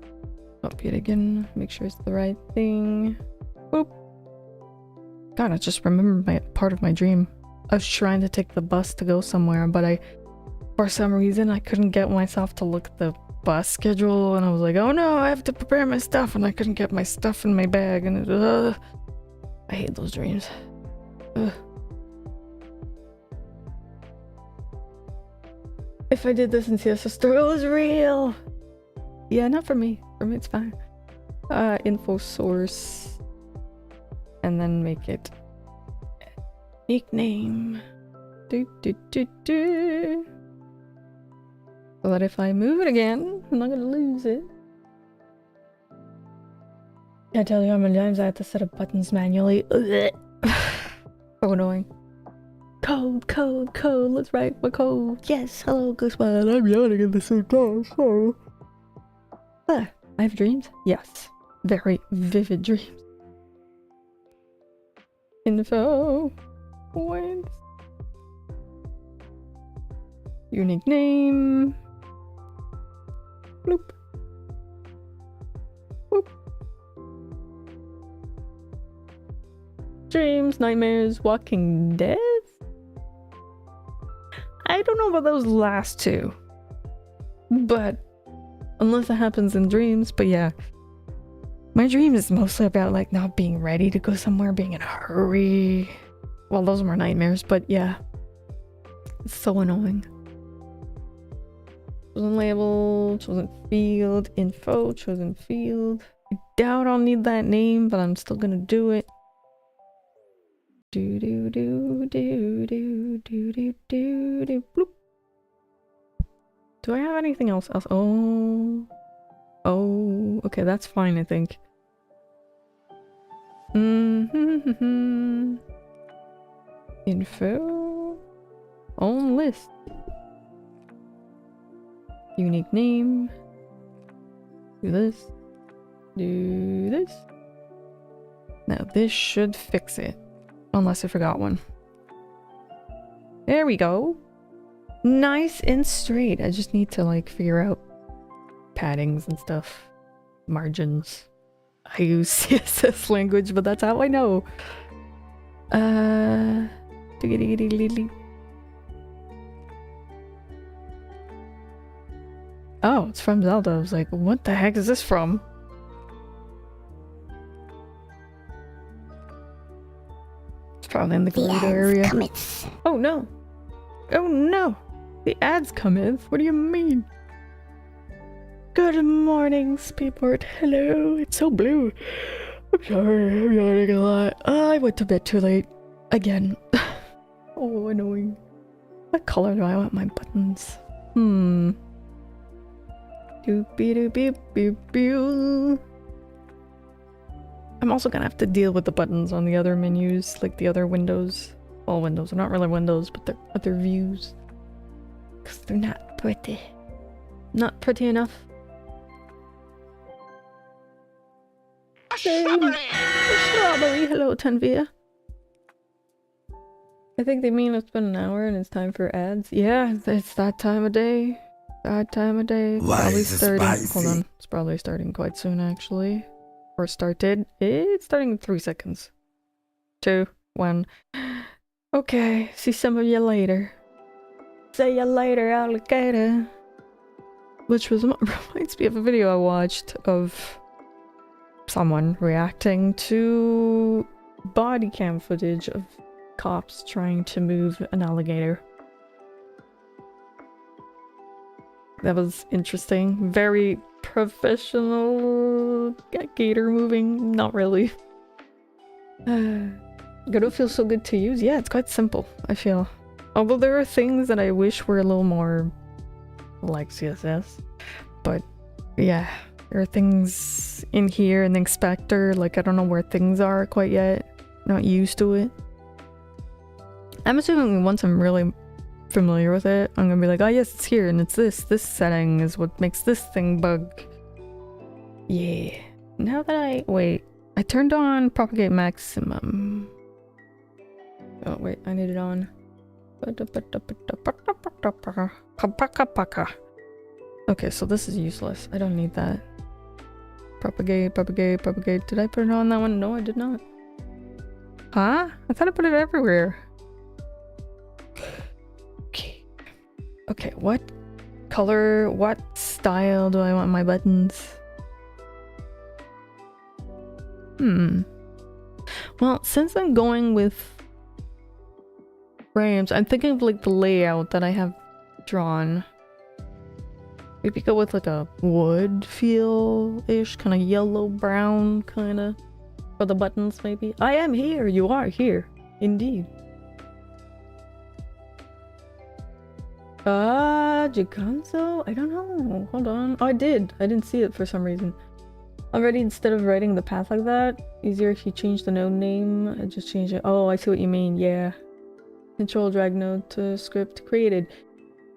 copy it again. Make sure it's the right thing. Boop. God, I just remembered part of my dream. I was trying to take the bus to go somewhere, but for some reason, I couldn't get myself to look at the bus schedule, and I was like, oh no, I have to prepare my stuff, and I couldn't get my stuff in my bag, and I hate those dreams. If I did this in CSS Store, it was real! Yeah, not for me. For me, it's fine. Info source. And then make it nickname. So that if I move it again, I'm not gonna lose it. Can't tell you how many times I had to set up buttons manually. So annoying. Code, let's write my code. Yes, hello, guess what? I'm yawning at the same time, so... I have dreams? Yes. Very vivid dreams. Info. Points. Unique name. Bloop. Boop. Dreams, nightmares, Walking Dead? I don't know about those last two. But unless it happens in dreams, but yeah. My dream is mostly about like not being ready to go somewhere, being in a hurry. Well, those are more nightmares, but yeah. It's so annoying. Chosen label, chosen field, info, chosen field. I doubt I'll need that name, but I'm still gonna do it. Do do do do do do do do do bloop. Do I have anything else? Oh, okay, that's fine, I think. Info on list. Unique name. Do this. Do this. Now this should fix it. Unless I forgot one. There we go. Nice and straight. I just need to like figure out paddings and stuff. Margins. I use CSS language, but that's how I know. Diggy-diggy-diggy-diggy. Oh, it's from Zelda. I was like, what the heck is this from? It's probably in the Godot area. Oh no! Oh no! The ads come in? What do you mean? Good morning, Speedboard. Hello, it's so blue. I'm sorry, I'm yawning a lot. I went to bed too late. Again. Oh, annoying. What color do I want my buttons? Doopy-doopy-boop-boo. I'm also gonna have to deal with the buttons on the other menus, like the other windows. Well, windows are not really windows, but they're other views. Because they're not pretty. Not pretty enough. Strawberry! Strawberry! Hello, Tanvia. I think they mean it's been an hour and it's time for ads. Yeah, it's that time of day. That time of day. Probably starting. Hold on. It's probably starting quite soon, actually. Or started. It's starting in 3 seconds. 2, 1. Okay, see some of you later. See you later, alligator. Which was reminds me of a video I watched of someone reacting to body cam footage of cops trying to move an alligator. That was interesting. Very professional gator moving. Not really. Godot feels so good to use. Yeah, it's quite simple, I feel. Although there are things that I wish were a little more like CSS. But yeah, there are things in here in the inspector. Like, I don't know where things are quite yet. Not used to it. I'm assuming once I'm really familiar with it, I'm gonna be like, oh yes, it's here, and it's this setting is what makes this thing bug. Yeah. Now that wait, I turned on propagate maximum. Oh wait, I need it on. Okay, so this is useless. I don't need that. Propagate. Did I put it on that one? No, I did not. Huh? I thought I put it everywhere. Okay, what color, what style do I want my buttons? Well, since I'm going with frames, I'm thinking of like the layout that I have drawn. Maybe go with like a wood feel-ish, kind of yellow-brown kind of for the buttons maybe. I am here, you are here, indeed. Jikanzo? I don't know. Hold on. Oh, I didn't see it for some reason. Already, instead of writing the path like that, easier if you change the node name. I just change it. Oh, I see what you mean. Yeah. Control drag node to script created.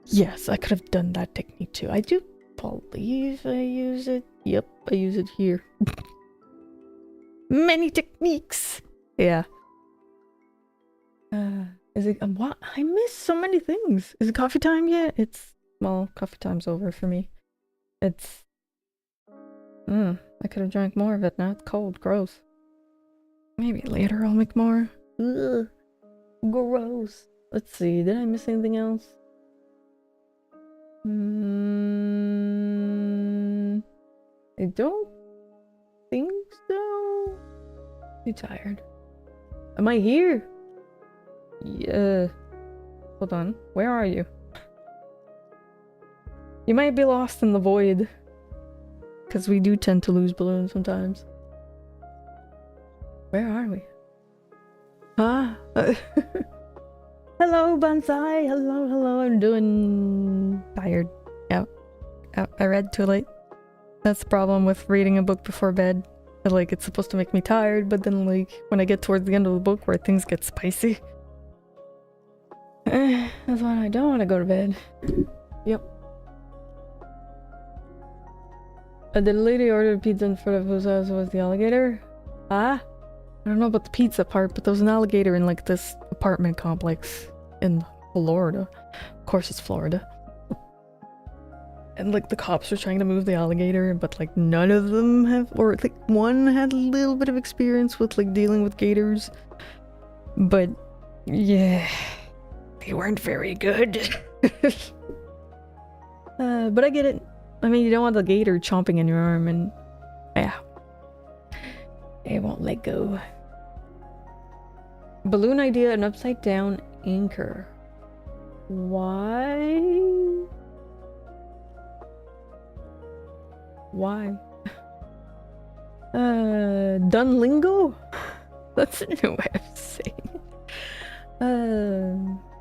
Yes, I could have done that technique too. I do believe I use it. Yep, I use it here. Many techniques. Yeah. Is it what? I missed so many things. Is it coffee time yet? It's well, coffee time's over for me. It's I could have drank more of it. Now it's cold. Gross. Maybe later I'll make more. Ugh. Gross. Let's see. Did I miss anything else? I don't think so. Too tired. Am I here? Yeah. Hold on. Where are you? You might be lost in the void. Because we do tend to lose balloons sometimes. Where are we? Ah. Hello, Bonsai. Hello. I'm doing tired. Yep. I read too late. That's the problem with reading a book before bed. Like, it's supposed to make me tired, but then, like, when I get towards the end of the book where things get spicy. That's why I don't want to go to bed. Yep. The lady ordered pizza in front of whose house was the alligator? Ah? I don't know about the pizza part, but there was an alligator in, like, this apartment complex in Florida. Of course it's Florida. And, like, the cops were trying to move the alligator, but, like, none of them have, or, like, one had a little bit of experience with, like, dealing with gators. But yeah, they weren't very good. But I get it. I mean, you don't want the gator chomping in your arm, and yeah, it won't let go. Balloon idea, an upside down anchor. Why? Why? Dunlingo? That's a new way of saying it.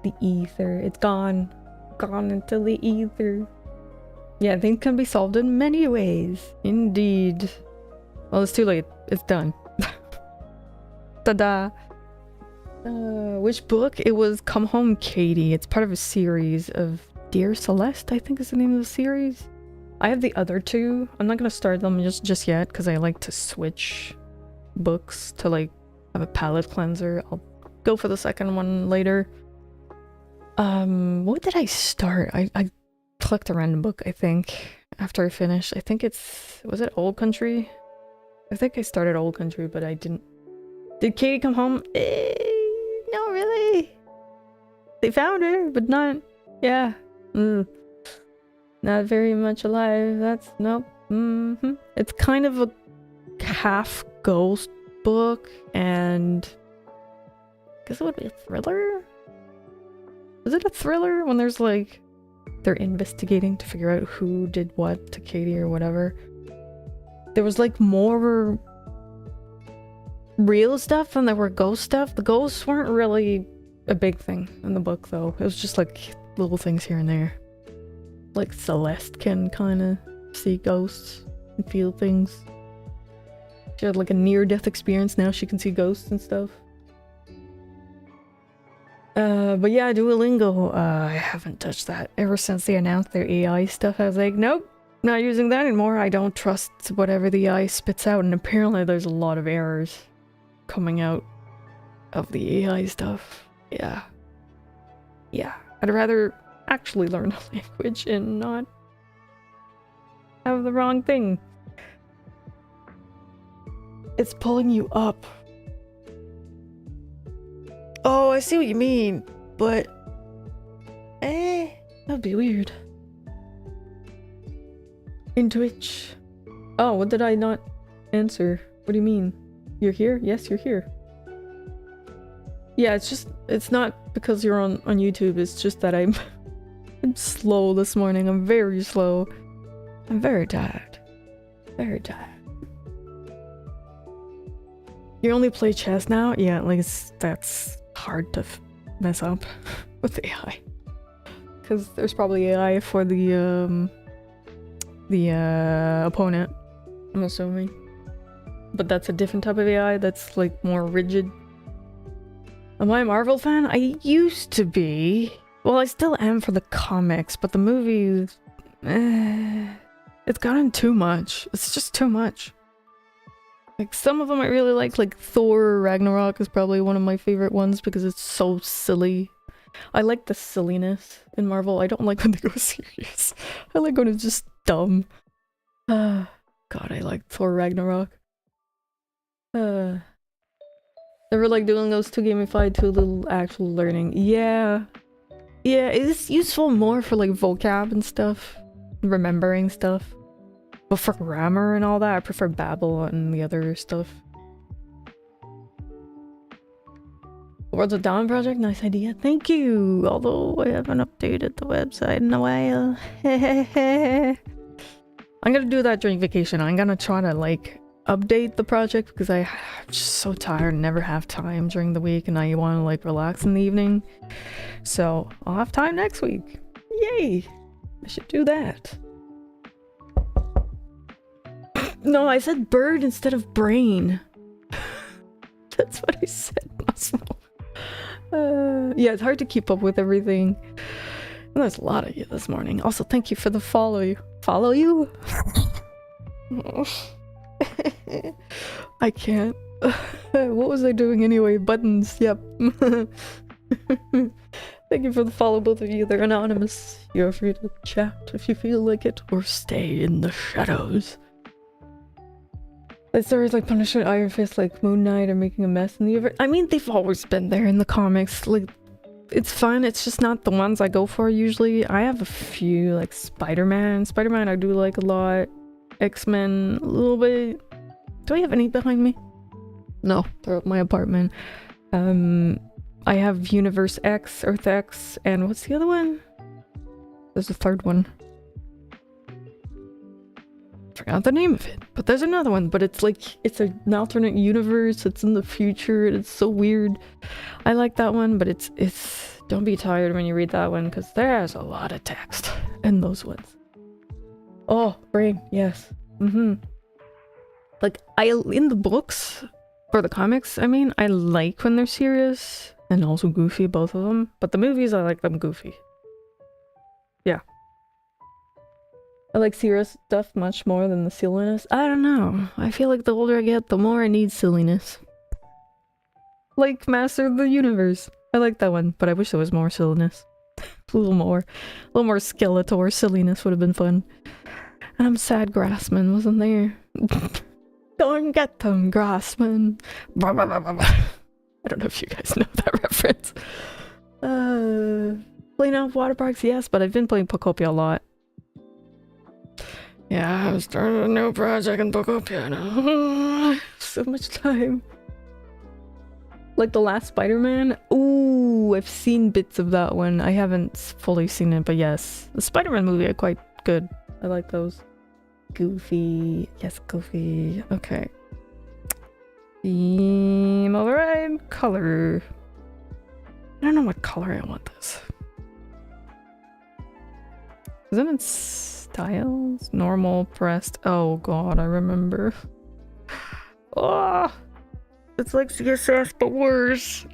The ether. It's gone. Gone into the ether. Yeah, things can be solved in many ways. Indeed. Well, it's too late. It's done. Ta-da! Which book? It was Come Home, Katie. It's part of a series of Dear Celeste, I think is the name of the series. I have the other two. I'm not gonna start them just yet because I like to switch books to like have a palette cleanser. I'll go for the second one later. What did I start? I clicked a random book, I think, after I finished. I think was it Old Country? I think I started Old Country, but I didn't. Did Katie come home? Not really. They found her, but not, yeah. Not very much alive. That's, nope. It's kind of a half ghost book, and I guess it would be a thriller? Is it a thriller when there's like, they're investigating to figure out who did what to Katie or whatever? There was like more real stuff and there were ghost stuff. The ghosts weren't really a big thing in the book though. It was just like little things here and there. Like Celeste can kind of see ghosts and feel things. She had like a near-death experience, now she can see ghosts and stuff. But yeah, Duolingo, I haven't touched that. Ever since they announced their AI stuff, I was like, nope, not using that anymore. I don't trust whatever the AI spits out, and apparently there's a lot of errors coming out of the AI stuff. Yeah. Yeah. I'd rather actually learn a language and not have the wrong thing. It's pulling you up. Oh, I see what you mean, but that'd be weird. In Twitch. Oh, what did I not answer? What do you mean? You're here? Yes, you're here. Yeah, it's not because you're on YouTube, it's just that I'm slow this morning. I'm very slow. I'm very tired. Very tired. You only play chess now? Yeah, like that's hard to mess up with AI. Because there's probably AI for the opponent, I'm assuming. But that's a different type of AI that's like more rigid. Am I a Marvel fan? I used to be. Well, I still am for the comics, but the movies, it's gotten too much. It's just too much. Like some of them I really like Thor Ragnarok is probably one of my favorite ones because it's so silly. I like the silliness in Marvel. I don't like when they go serious. I like when it's just dumb. God, I like Thor Ragnarok. They were like doing those too gamified, too little actual learning. Yeah. Yeah, it's useful more for like vocab and stuff. Remembering stuff. But for grammar and all that, I prefer Babel and the other stuff. Worlds of Dawn project, nice idea. Thank you! Although I haven't updated the website in a while. I'm gonna do that during vacation. I'm gonna try to like update the project because I'm just so tired and never have time during the week and I want to like relax in the evening. So I'll have time next week. Yay! I should do that. No, I said bird instead of brain. That's what I said, Muscle. Yeah, it's hard to keep up with everything. And there's a lot of you this morning. Also, thank you for the follow. Follow you? I can't. What was I doing anyway? Buttons, yep. Thank you for the follow, both of you. They're anonymous. You're free to chat if you feel like it, or stay in the shadows. The stories like Punisher, Iron Fist, like Moon Knight are making a mess in the universe. I mean, they've always been there in the comics. Like, it's fun. It's just not the ones I go for usually. I have a few, like Spider-Man. Spider-Man I do like a lot. X-Men, a little bit. Do I have any behind me? No, they're at my apartment. I have Universe X, Earth X, and what's the other one? There's a third one. Forgot the name of it, but there's another one, but it's like, it's an alternate universe, it's in the future, it's so weird. I like that one, but it's don't be tired when you read that one, because there's a lot of text in those ones. Oh, brain, yes. Like, in the books, for the comics, I mean, I like when they're serious, and also goofy, both of them, but the movies, I like them goofy. Yeah. I like serious stuff much more than the silliness. I don't know. I feel like the older I get, the more I need silliness. Like Master of the Universe. I like that one, but I wish there was more silliness. A little more Skeletor silliness would have been fun. And I'm sad Grassman wasn't there. Don't get them, Grassman. I don't know if you guys know that reference. Playing out water parks, yes, but I've been playing Pokopia a lot. Yeah, I was starting a new project in Pokopia now. So much time. Like the last Spider-Man? Ooh, I've seen bits of that one. I haven't fully seen it, but yes. The Spider-Man movie are quite good. I like those. Goofy. Yes, Goofy. Okay. Theme override. Color. I don't know what color I want this. Isn't it styles? Normal, pressed. Oh god, I remember. Oh, it's like CSS, but worse.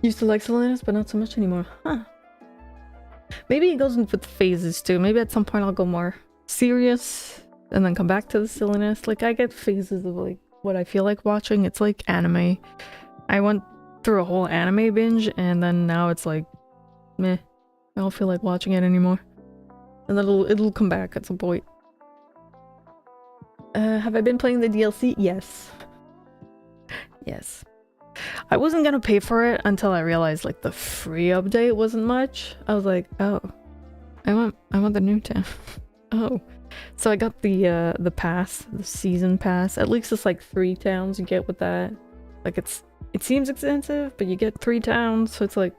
Used to like silliness, but not so much anymore. Huh. Maybe it goes in with phases too. Maybe at some point I'll go more serious and then come back to the silliness. Like, I get phases of like what I feel like watching. It's like anime. I went through a whole anime binge and then now it's like meh, I don't feel like watching it anymore, and then it'll come back at some point. Have I been playing the DLC? Yes. I wasn't gonna pay for it until I realized like the free update wasn't much. I was like, oh, I want the new town. Oh, so I got the pass, the season pass. At least it's like 3 towns you get with that. Like, it seems expensive, but you get 3 towns, so it's like,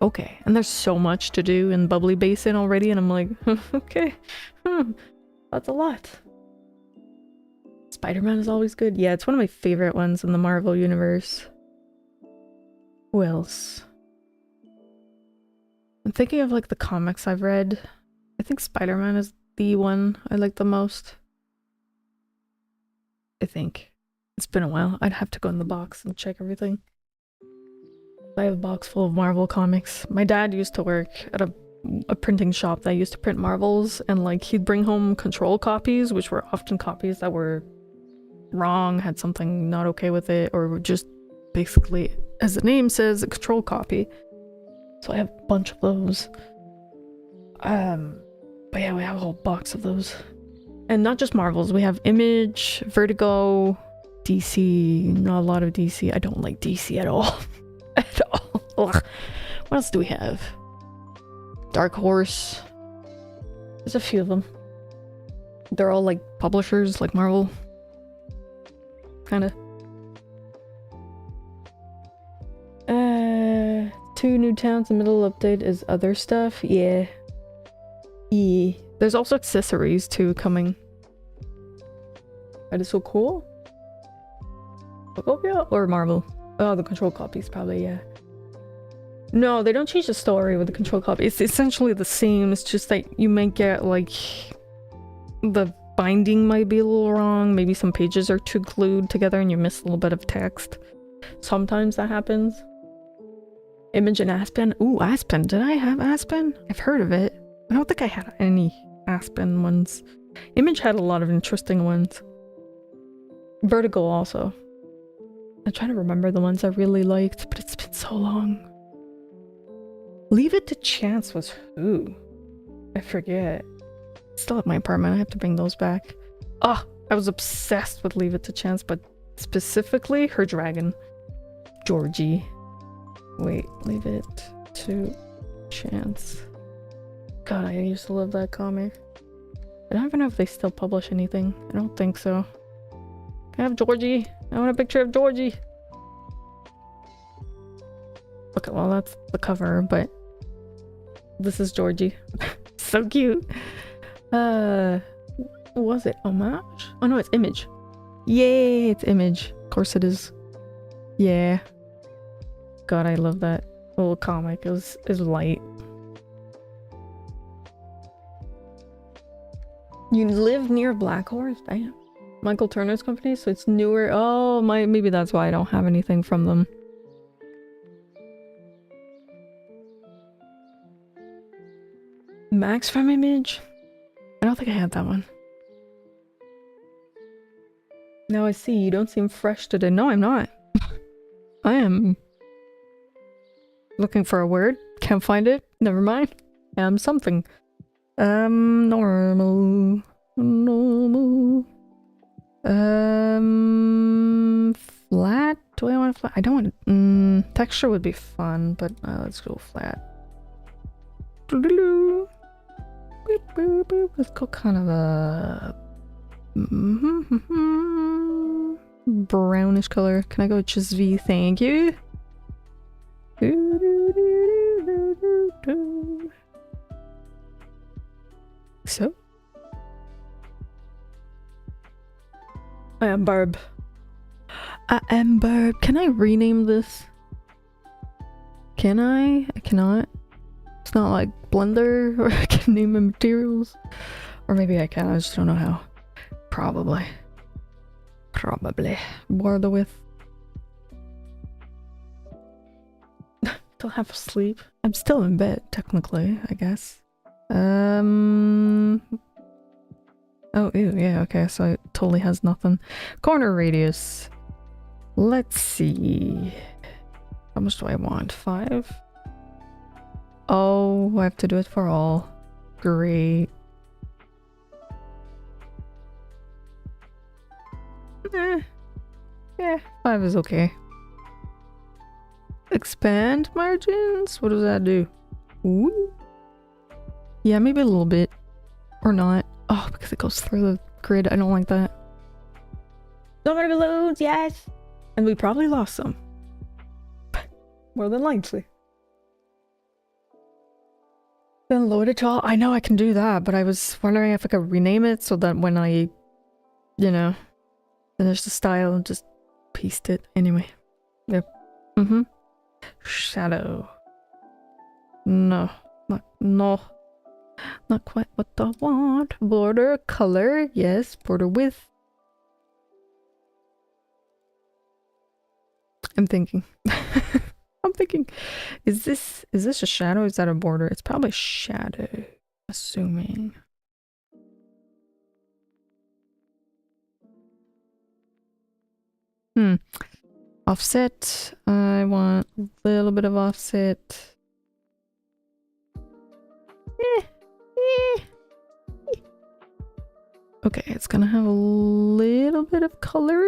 okay. And there's so much to do in Bubbly Basin already, and I'm like, okay, that's a lot. Spider-Man is always good. Yeah, it's one of my favorite ones in the Marvel universe. Who else? I'm thinking of like the comics I've read. I think Spider-Man is the one I like the most. I think. It's been a while. I'd have to go in the box and check everything. I have a box full of Marvel comics. My dad used to work at a printing shop that used to print Marvels, and like he'd bring home control copies, which were often copies that were wrong, had something not okay with it, or were just basically, as the name says, a control copy. So I have a bunch of those. But yeah, we have a whole box of those. And not just Marvels, we have Image, Vertigo, DC, not a lot of DC. I don't like DC at all. At all. Ugh. What else do we have? Dark Horse. There's a few of them. They're all like publishers, like Marvel. Kinda. 2 new towns, the middle update is other stuff. Yeah. There's also accessories too coming. That is so cool. Pokopia or Marvel? Oh, the control copies probably, yeah. No, they don't change the story with the control copy. It's essentially the same. It's just that you might get like the binding might be a little wrong. Maybe some pages are too glued together and you miss a little bit of text. Sometimes that happens. Image and Aspen. Ooh, Aspen. Did I have Aspen? I've heard of it. I don't think I had any Aspen ones. Image had a lot of interesting ones. Vertigo also. I'm trying to remember the ones I really liked, but it's been so long. Leave It to Chance was who? I forget. Still at my apartment. I have to bring those back. Oh, I was obsessed with Leave It to Chance, but specifically her dragon. Georgie. Wait, Leave It to Chance. God, I used to love that comic. I don't even know if they still publish anything. I don't think so. Can I have Georgie? I want a picture of Georgie. Okay, well that's the cover, but this is Georgie. So cute. What was it? Homage? Oh no, it's Image. Yay, it's Image. Of course it is. Yeah. God, I love that little comic. It was light. You live near Black Horse? Damn. Michael Turner's company, so it's newer. Oh, maybe that's why I don't have anything from them. Max from Image? I don't think I had that one. Now I see, you don't seem fresh today. No, I'm not. I am looking for a word. Can't find it. Never mind. Something. Normal. Flat? Do I want flat? I don't want texture would be fun, but let's go flat. Let's go kind of a brownish color. Can I go Chisvi? Thank you. So I am Barb. I am Barb. Can I rename this? Can I? I cannot. It's not like Blender where I can name my materials. Or maybe I can, I just don't know how. Probably. Border with. Still half asleep. I'm still in bed, technically, I guess. Oh, ew, yeah, okay, so it totally has nothing. Corner radius. Let's see. How much do I want? 5? Oh, I have to do it for all. Great. Yeah, 5 is okay. Expand margins? What does that do? Ooh. Yeah, maybe a little bit. Or not. Oh, because it goes through the grid. I don't like that. So many balloons, yes! And we probably lost some. More than likely. Then load it to all. I know I can do that, but I was wondering if I could rename it so that when I, you know, finish the style and just paste it. Anyway. Yep. Shadow. No. No. Not quite what I want. Border color. Yes. Border width. I'm thinking. I'm thinking. Is this a shadow? Is that a border? It's probably shadow. Assuming. Offset. I want a little bit of offset. Okay, it's gonna have a little bit of color.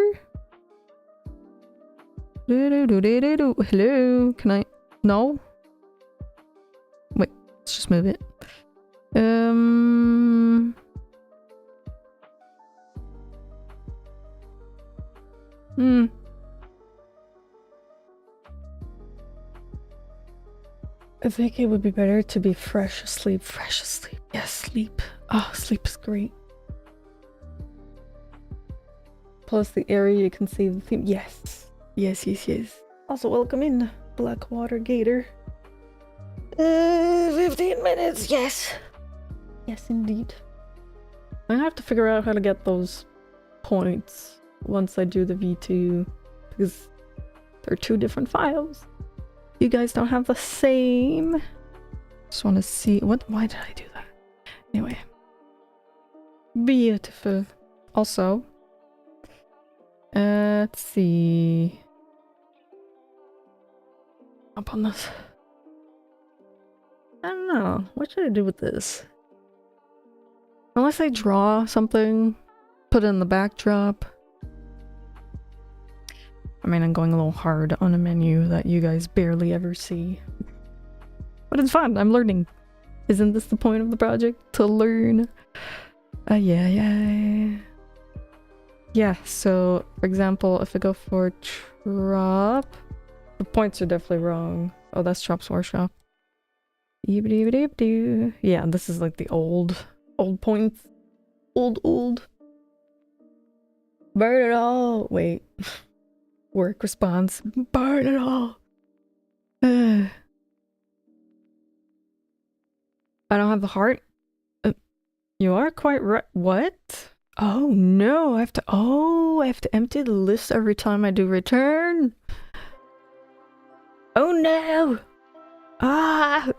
Hello, can I? No? Wait, let's just move it. I think it would be better to be fresh asleep. Fresh asleep. Yes, sleep. Oh, sleep is great. Plus the area you can see the theme. Yes. Yes. Also, welcome in, Blackwater Gator. 15 minutes, yes. Yes, indeed. I have to figure out how to get those points once I do the V2, because they're 2 different files. You guys don't have the same. Just want to see why did I do that? Anyway. Beautiful. Also, let's see. Up on this. I don't know. What should I do with this? Unless I draw something, put it in the backdrop. I mean, I'm going a little hard on a menu that you guys barely ever see. But it's fun, I'm learning. Isn't this the point of the project? To learn? Yeah, so, for example, if I go for Trop, the points are definitely wrong. Oh, that's Trop's Workshop. Yeah, this is like the old points. Old. Burn it all! Wait. Work response. Burn it all! I don't have the heart. You are quite right. What? Oh no, I have to empty the list every time I do return. Oh no! Ah!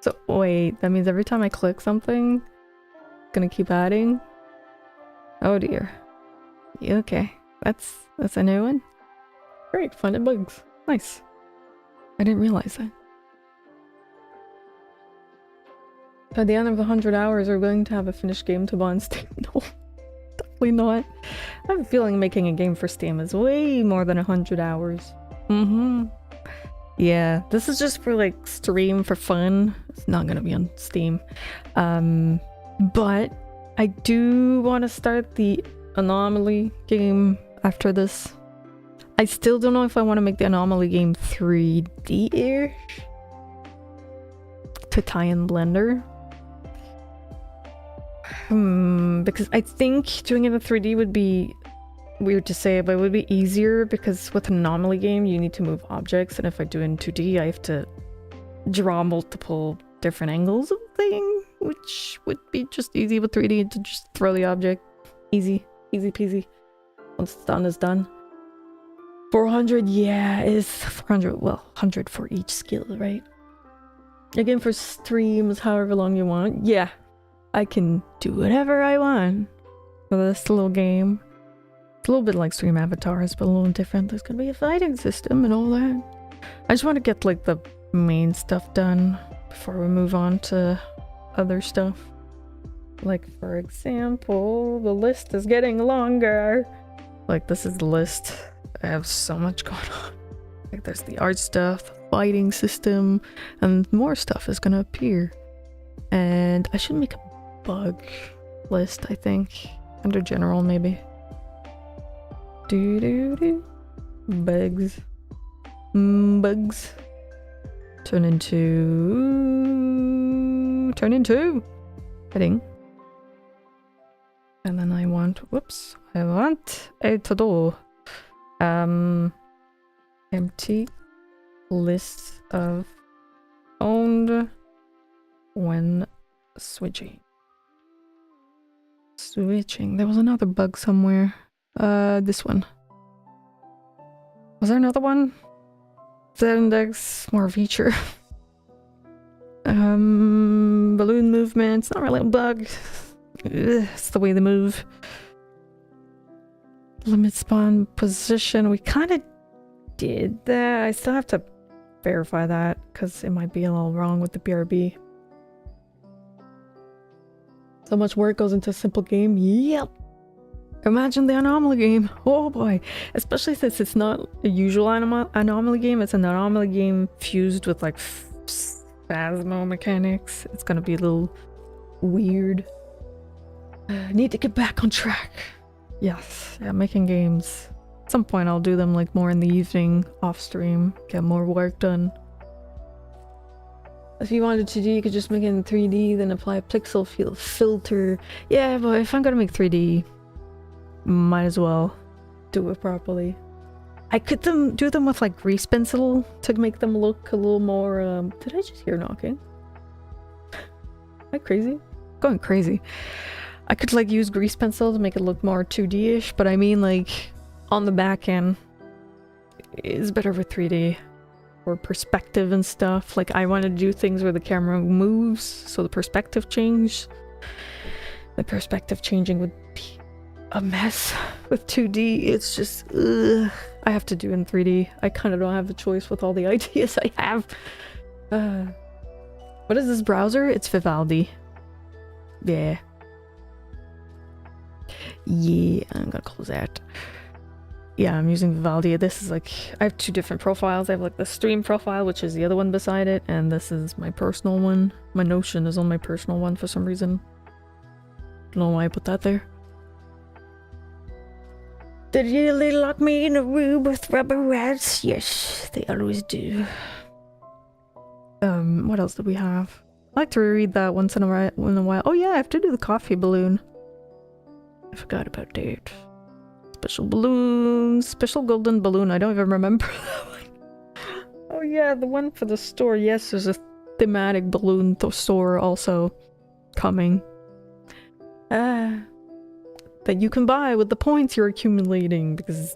So wait, that means every time I click something, it's gonna keep adding? Oh dear. Okay, that's a new one. Great, finding bugs. Nice. I didn't realize that. By the end of 100 hours, we're going to have a finished game to buy on Steam. No, definitely not. I have a feeling making a game for Steam is way more than 100 hours. Yeah, this is just for like stream for fun. It's not gonna be on Steam. But I do want to start the Anomaly game after this. I still don't know if I want to make the Anomaly game 3D-ish to tie in Blender. Because I think doing it in 3D would be weird to say, but it would be easier because with an Anomaly game you need to move objects, and if I do it in 2D I have to draw multiple different angles of the thing, which would be just easy with 3D to just throw the object. Easy peasy. Once it's done, it's done. 400, yeah, is 400, well, 100 for each skill, right? Again, for streams, however long you want. Yeah, I can do whatever I want for this little game. It's a little bit like Stream Avatars, but a little different. There's gonna be a fighting system and all that. I just want to get like the main stuff done before we move on to other stuff. Like, for example, the list is getting longer. Like, this is the list. I have so much going on. Like, there's the art stuff, the fighting system, and more stuff is gonna appear. And I should make a bug list, I think. Under general, maybe. Bugs. Bugs. Turn into heading. And then I want a to-do. Empty list of owned when switching. There was another bug somewhere. This one. Was there another one? Z-index, more feature. Balloon movements, not really a bug. It's the way they move. Limit spawn position, we kind of did that. I still have to verify that because it might be a little wrong with the BRB. So much work goes into a simple game. Yep. Imagine the Anomaly game. Oh boy. Especially since it's not a usual Anomaly game. It's an Anomaly game fused with like Phasmo mechanics. It's gonna be a little weird. Need to get back on track. Yes. Yeah, making games. At some point I'll do them like more in the evening, off stream. Get more work done. If you wanted to do, you could just make it in 3D, then apply a pixel filter. Yeah, but if I'm gonna make 3D, might as well do it properly. I could do them with like grease pencil to make them look a little more, did I just hear knocking? Am I crazy? Going crazy. I could like use grease pencil to make it look more 2D-ish, but I mean like on the back end, it's better with 3D. Or perspective and stuff. Like I want to do things where the camera moves, so the perspective change. The perspective changing would be a mess with 2D. It's just I have to do in 3D. I kind of don't have a choice with all the ideas I have. What is this browser? It's Vivaldi. Yeah, Yeah, I'm gonna close that. Yeah, I'm using Vivaldi. This is like, I have two different profiles. I have like the stream profile, which is the other one beside it, and this is my personal one. My Notion is on my personal one for some reason. Don't know why I put that there. Did you lock me in a room with rubber rats? Yes, they always do. What else do we have? I like to reread that once in a while. Oh yeah, I have to do the coffee balloon. I forgot about that. Special balloon, special golden balloon. I don't even remember that one. Oh yeah, the one for the store. Yes, there's a thematic balloon store also coming. That you can buy with the points you're accumulating, because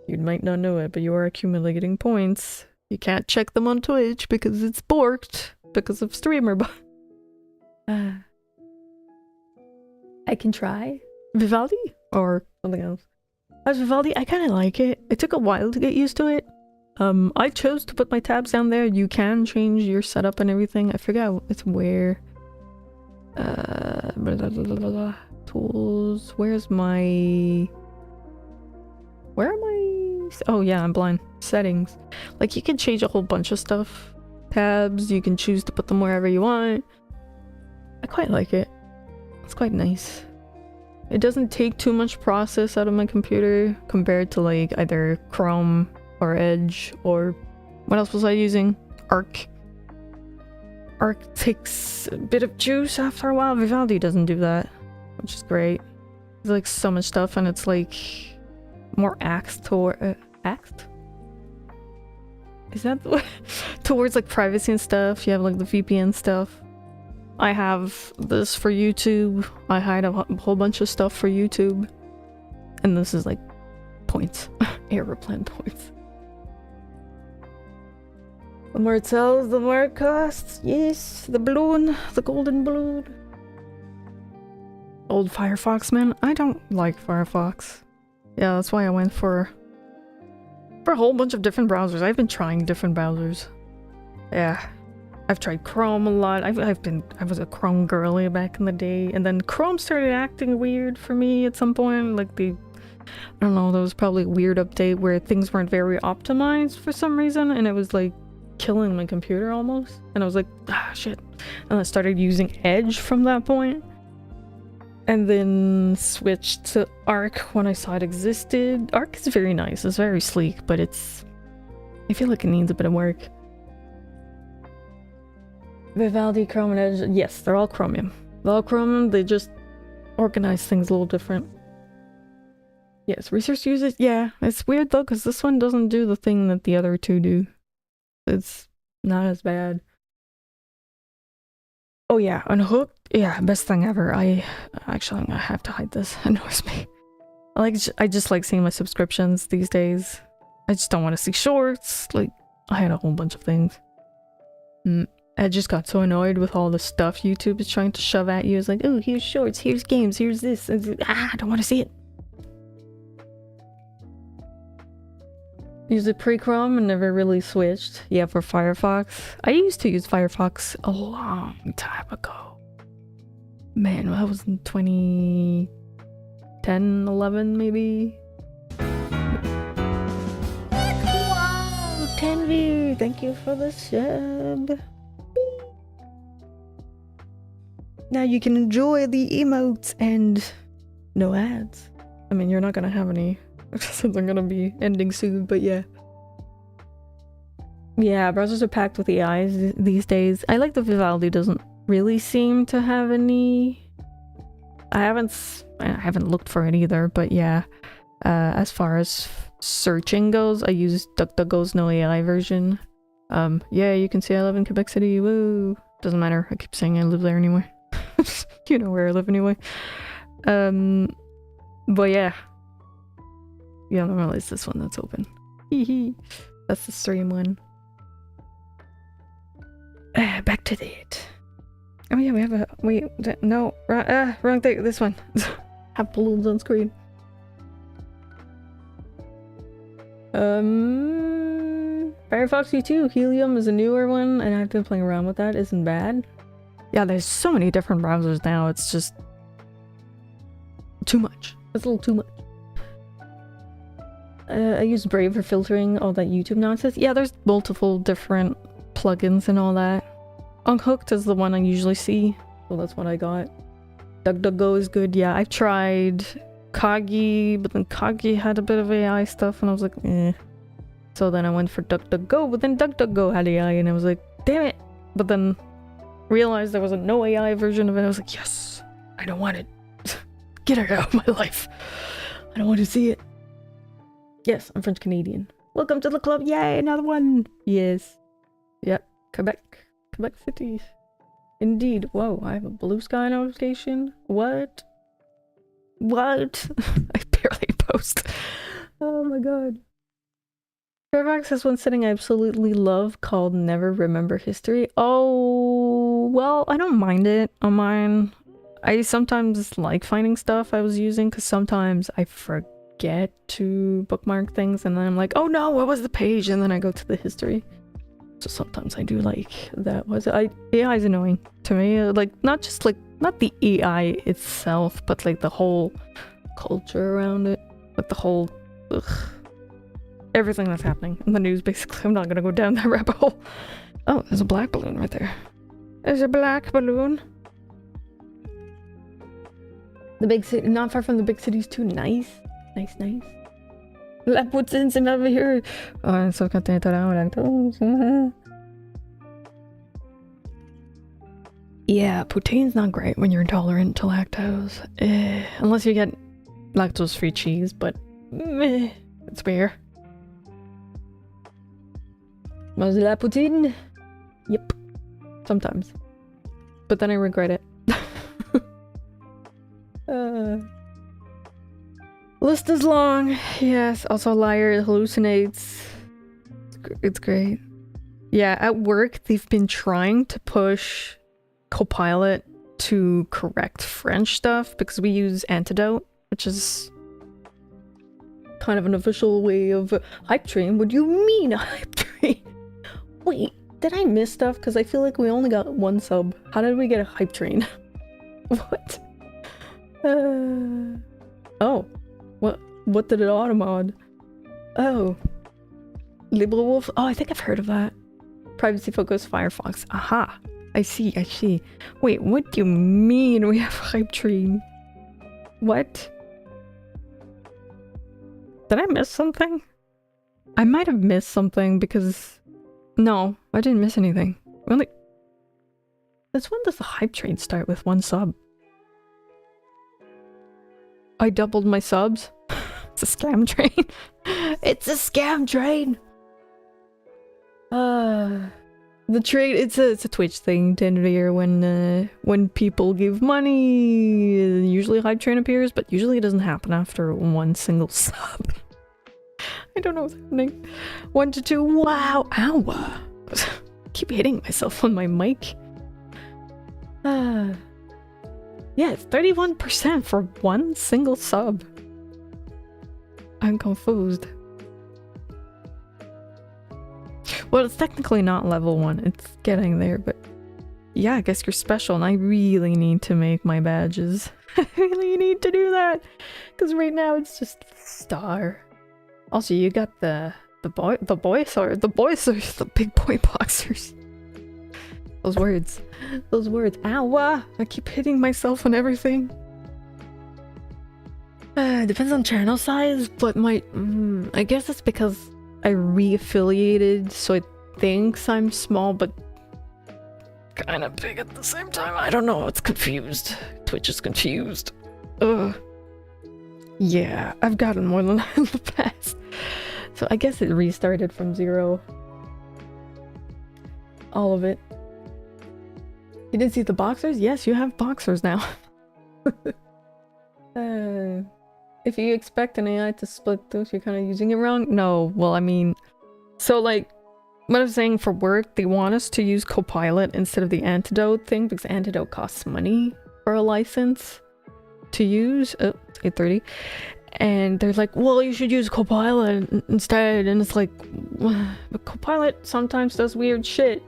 you might not know it, but you are accumulating points. You can't check them on Twitch because it's borked because of StreamerBot. I can try. Vivaldi? Or something else. As Vivaldi, I kind of like it. It took a while to get used to it. I chose to put my tabs down there. You can change your setup and everything. I forget it's where. Blah, blah, blah, blah, blah. Tools. Where's my... Where am I? Oh yeah, I'm blind. Settings. Like you can change a whole bunch of stuff. Tabs, you can choose to put them wherever you want. I quite like it. It's quite nice. It doesn't take too much process out of my computer compared to like either Chrome or Edge or what else was I using? Arc. Arc takes a bit of juice after a while. Vivaldi doesn't do that, which is great. There's like so much stuff and it's like more axed toward axed? Is that the towards like privacy and stuff? You have like the VPN stuff. I have this for YouTube. I hide a whole bunch of stuff for YouTube. And this is like points. Aeroplan points. The more it sells, the more it costs. Yes, the balloon, the golden balloon. Old Firefox, man. I don't like Firefox. Yeah, that's why I went for a whole bunch of different browsers. I've been trying different browsers. Yeah. I've tried Chrome a lot. I was a Chrome girly back in the day, and then Chrome started acting weird for me at some point. Like I don't know, there was probably a weird update where things weren't very optimized for some reason, and it was like killing my computer almost. And I was like, ah, shit. And I started using Edge from that point. And then switched to Arc when I saw it existed. Arc is very nice. It's very sleek, but I feel like it needs a bit of work. Vivaldi, Chrome, and Edge. Yes, they're all Chromium. They're all Chromium. They just organize things a little different. Yes, research users. Yeah, it's weird though, because this one doesn't do the thing that the other two do. It's not as bad. Oh yeah, Unhooked. Yeah, best thing ever. Actually, I'm gonna have to hide this. It annoys me. I just like seeing my subscriptions these days. I just don't want to see shorts. Like, I had a whole bunch of things. I just got so annoyed with all the stuff YouTube is trying to shove at you. It's like, oh, here's shorts, here's games, here's this. I don't want to see it. Use it pre-Chrome and never really switched. Yeah, for Firefox. I used to use Firefox a long time ago. Man, that was in 2010, 11 maybe? Wow, Tenvy, thank you for the sub. Now you can enjoy the emotes and no ads. I mean, you're not gonna have any since I'm gonna be ending soon, but yeah. Yeah, browsers are packed with AIs these days. I like that Vivaldi doesn't really seem to have any. I haven't looked for it either, but yeah. As far as searching goes, I use DuckDuckGo's no AI version. Yeah, you can see I live in Quebec City. Woo! Doesn't matter. I keep saying I live there anyway. You know where I live anyway. But yeah. Yeah, normally it's this one that's open. Hee. That's the stream one. Back to that. Oh yeah, we have a no, wrong thing. This one. Have balloons on screen. Firefox V2 Helium is a newer one, and I've been playing around with that. Isn't bad. Yeah, there's so many different browsers now. It's just too much. That's a little too much. I use Brave for filtering all that YouTube nonsense. Yeah, there's multiple different plugins and all that. Unhooked is the one I usually see, so that's what I got. DuckDuckGo is good. Yeah, I've tried Kagi, but then Kagi had a bit of AI stuff, and I was like, eh. So then I went for DuckDuckGo, but then DuckDuckGo had AI, and I was like, damn it. But then realized there was a no AI version of it. I was like, yes, I don't want it. Get it out of my life. I don't want to see it. Yes, I'm French Canadian. Welcome to the club. Yay, another one. Yes. Yep, Quebec. Quebec City. Indeed. Whoa, I have a blue sky notification. What? What? I barely post. Oh my god. Fairfax has one setting I absolutely love called Never Remember History. Oh, well, I don't mind it on mine. I sometimes like finding stuff I was using because sometimes I forget to bookmark things and then I'm like, oh no, what was the page? And then I go to the history. So sometimes I do like that. AI is annoying to me. Like, not just like, not the AI itself, but like the whole culture around it. Like the whole, everything that's happening in the news, basically. I'm not gonna go down that rabbit hole. Oh, there's a black balloon right there. There's a black balloon. The big city, not far from the big cities too. Nice. Nice, nice. La poutine, c'est merveilleux. Oh, sauf quand t'es intolérant au lactose. Yeah, poutine's not great when you're intolerant to lactose. Unless you get lactose-free cheese, but it's weird. Was la poutine? Yep. Sometimes. But then I regret it. List is long. Yes, also liar hallucinates. It's great. Yeah, at work they've been trying to push Copilot to correct French stuff because we use Antidote, which is kind of an official way of hype train. What do you mean a hype train? Wait, did I miss stuff? Because I feel like we only got one sub. How did we get a hype train? What? Oh. What did it automod? Oh. LibreWolf? Oh, I think I've heard of that. Privacy focused Firefox. Aha. I see, I see. Wait, what do you mean we have hype train? What? Did I miss something? I might have missed something because... No, I didn't miss anything. Really? Since when does the hype train start with one sub? I doubled my subs? It's a scam train. It's a scam train! The trade, it's a Twitch thing to end of the year when people give money, usually hype train appears, but usually it doesn't happen after one single sub. I don't know what's happening. 1 to 2, wow! Ow! Keep hitting myself on my mic. Yeah, it's 31% for one single sub. I'm confused. Well, it's technically not level 1. It's getting there, but... Yeah, I guess you're special, and I really need to make my badges. I really need to do that! Because right now it's just star. Also, you got the big boy boxers. Those words. Those words. Ow! I keep hitting myself on everything. Depends on channel size, but my... I guess it's because I re-affiliated, so it thinks I'm small, but kind of big at the same time. I don't know, it's confused. Twitch is confused. Ugh. Yeah, I've gotten more than that in the past. So I guess it restarted from 0. All of it. You didn't see the boxers? Yes, you have boxers now. If you expect an AI to split those, you're kind of using it wrong. No, well, I mean... So, like, what I'm saying for work, they want us to use Copilot instead of the Antidote thing, because Antidote costs money for a license to use. Oh, it's 8:30. And they're like, well, you should use Copilot instead. And it's like, but Copilot sometimes does weird shit.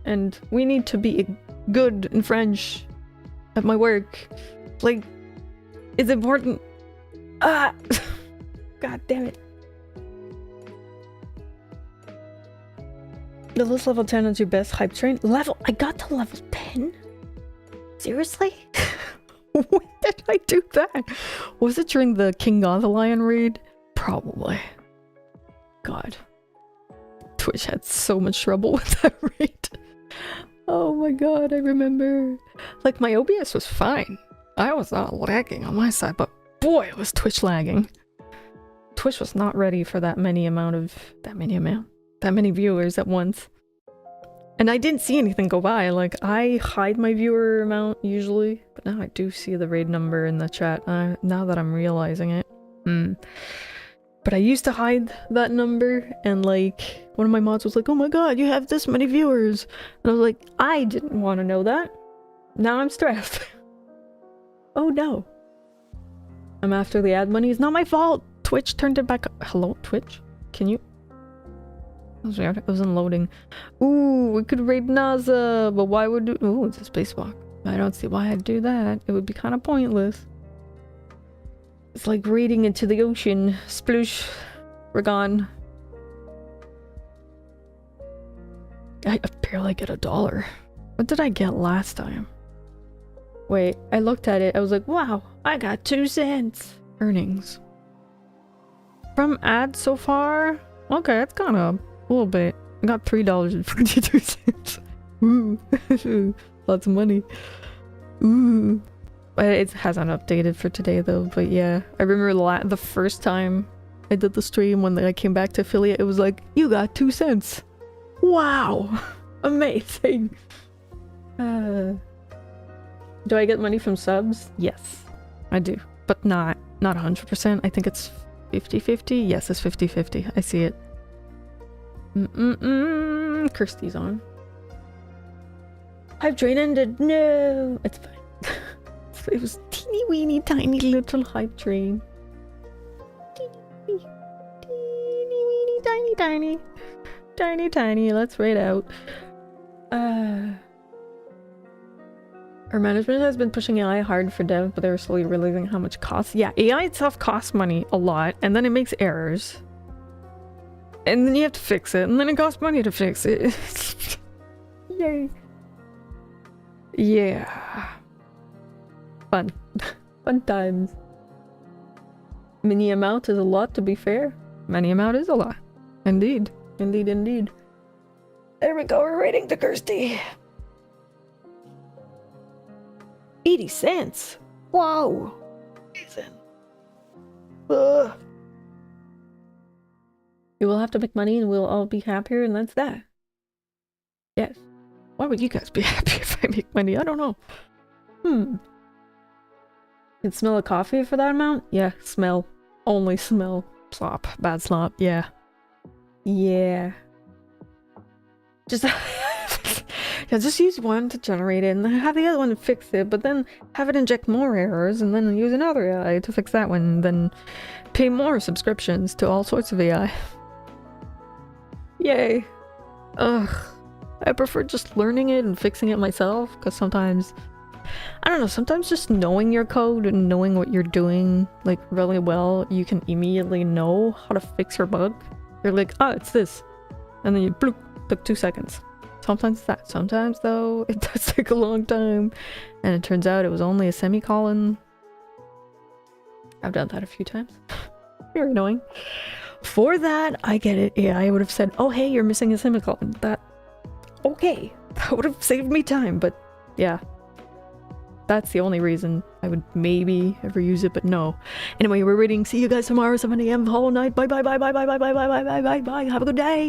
And we need to be good in French at my work. Like, it's important. Ah! God damn it. The list level 10 is your best hype train. I got to level 10? Seriously? When did I do that? Was it during the King of the Lion raid? Probably. God. Twitch had so much trouble with that raid. Oh my god, I remember. Like, my OBS was fine. I was not lagging on my side, but boy, was Twitch lagging. Twitch was not ready for that many viewers at once. And I didn't see anything go by. Like, I hide my viewer amount usually, but now I do see the raid number in the chat, now that I'm realizing it. But I used to hide that number, and like, one of my mods was like, oh my god, you have this many viewers! And I was like, I didn't want to know that. Now I'm stressed. Oh no. I'm after the ad money. It's not my fault! Twitch turned it back up. Hello, Twitch? Can you? It wasn't loading. Ooh, we could raid NASA, but why would ooh, it's a spacewalk. I don't see why I'd do that. It would be kind of pointless. It's like raiding into the ocean. Sploosh. We're gone. I barely get $1. What did I get last time? Wait, I looked at it. I was like, wow, I got 2 cents. Earnings. From ads so far? Okay, that's kind of a little bit. I got $3.42. Ooh. Lots of money. Ooh. It hasn't updated for today though, but yeah. I remember the first time I did the stream when I came back to affiliate, it was like, you got 2 cents. Wow. Amazing. Do I get money from subs? Yes, I do. But not 100%. I think it's 50-50. Yes, it's 50-50. I see it. Kirsty's on. Hype train ended. No, it's fine. It was teeny weeny tiny little hype train. Teeny weeny tiny. Let's raid out. Our management has been pushing AI hard for dev, but they're slowly realizing how much it costs. Yeah, AI itself costs money a lot, and then it makes errors. And then you have to fix it, and then it costs money to fix it. Yay. Yeah. Fun. Fun times. Mini amount is a lot, to be fair. Many amount is a lot. Indeed. Indeed. There we go, we're raiding the Kirsty. 80 cents. Wow. Amazing. You will have to make money and we'll all be happier, and that's that. Yes. Why would you guys be happy if I make money? I don't know. Can smell a coffee for that amount? Yeah, smell. Only smell. Slop. Bad slop. Yeah. Yeah. Just yeah, just use one to generate it and then have the other one to fix it, but then have it inject more errors and then use another AI to fix that one, and then pay more subscriptions to all sorts of AI. Yay. Ugh. I prefer just learning it and fixing it myself, because sometimes, I don't know, sometimes just knowing your code and knowing what you're doing like really well, you can immediately know how to fix your bug. You're like, oh, it's this. And then you bloop, took 2 seconds. Sometimes it's that. Sometimes though, it does take a long time. And it turns out it was only a semicolon. I've done that a few times. Very annoying. For that, I get it. Yeah, I would have said, oh hey, you're missing a semicolon. Okay, that would have saved me time, but yeah. That's the only reason I would maybe ever use it, but no. Anyway, we're reading. See you guys tomorrow, 7 AM, Hollow Knight. Bye. Have a good day.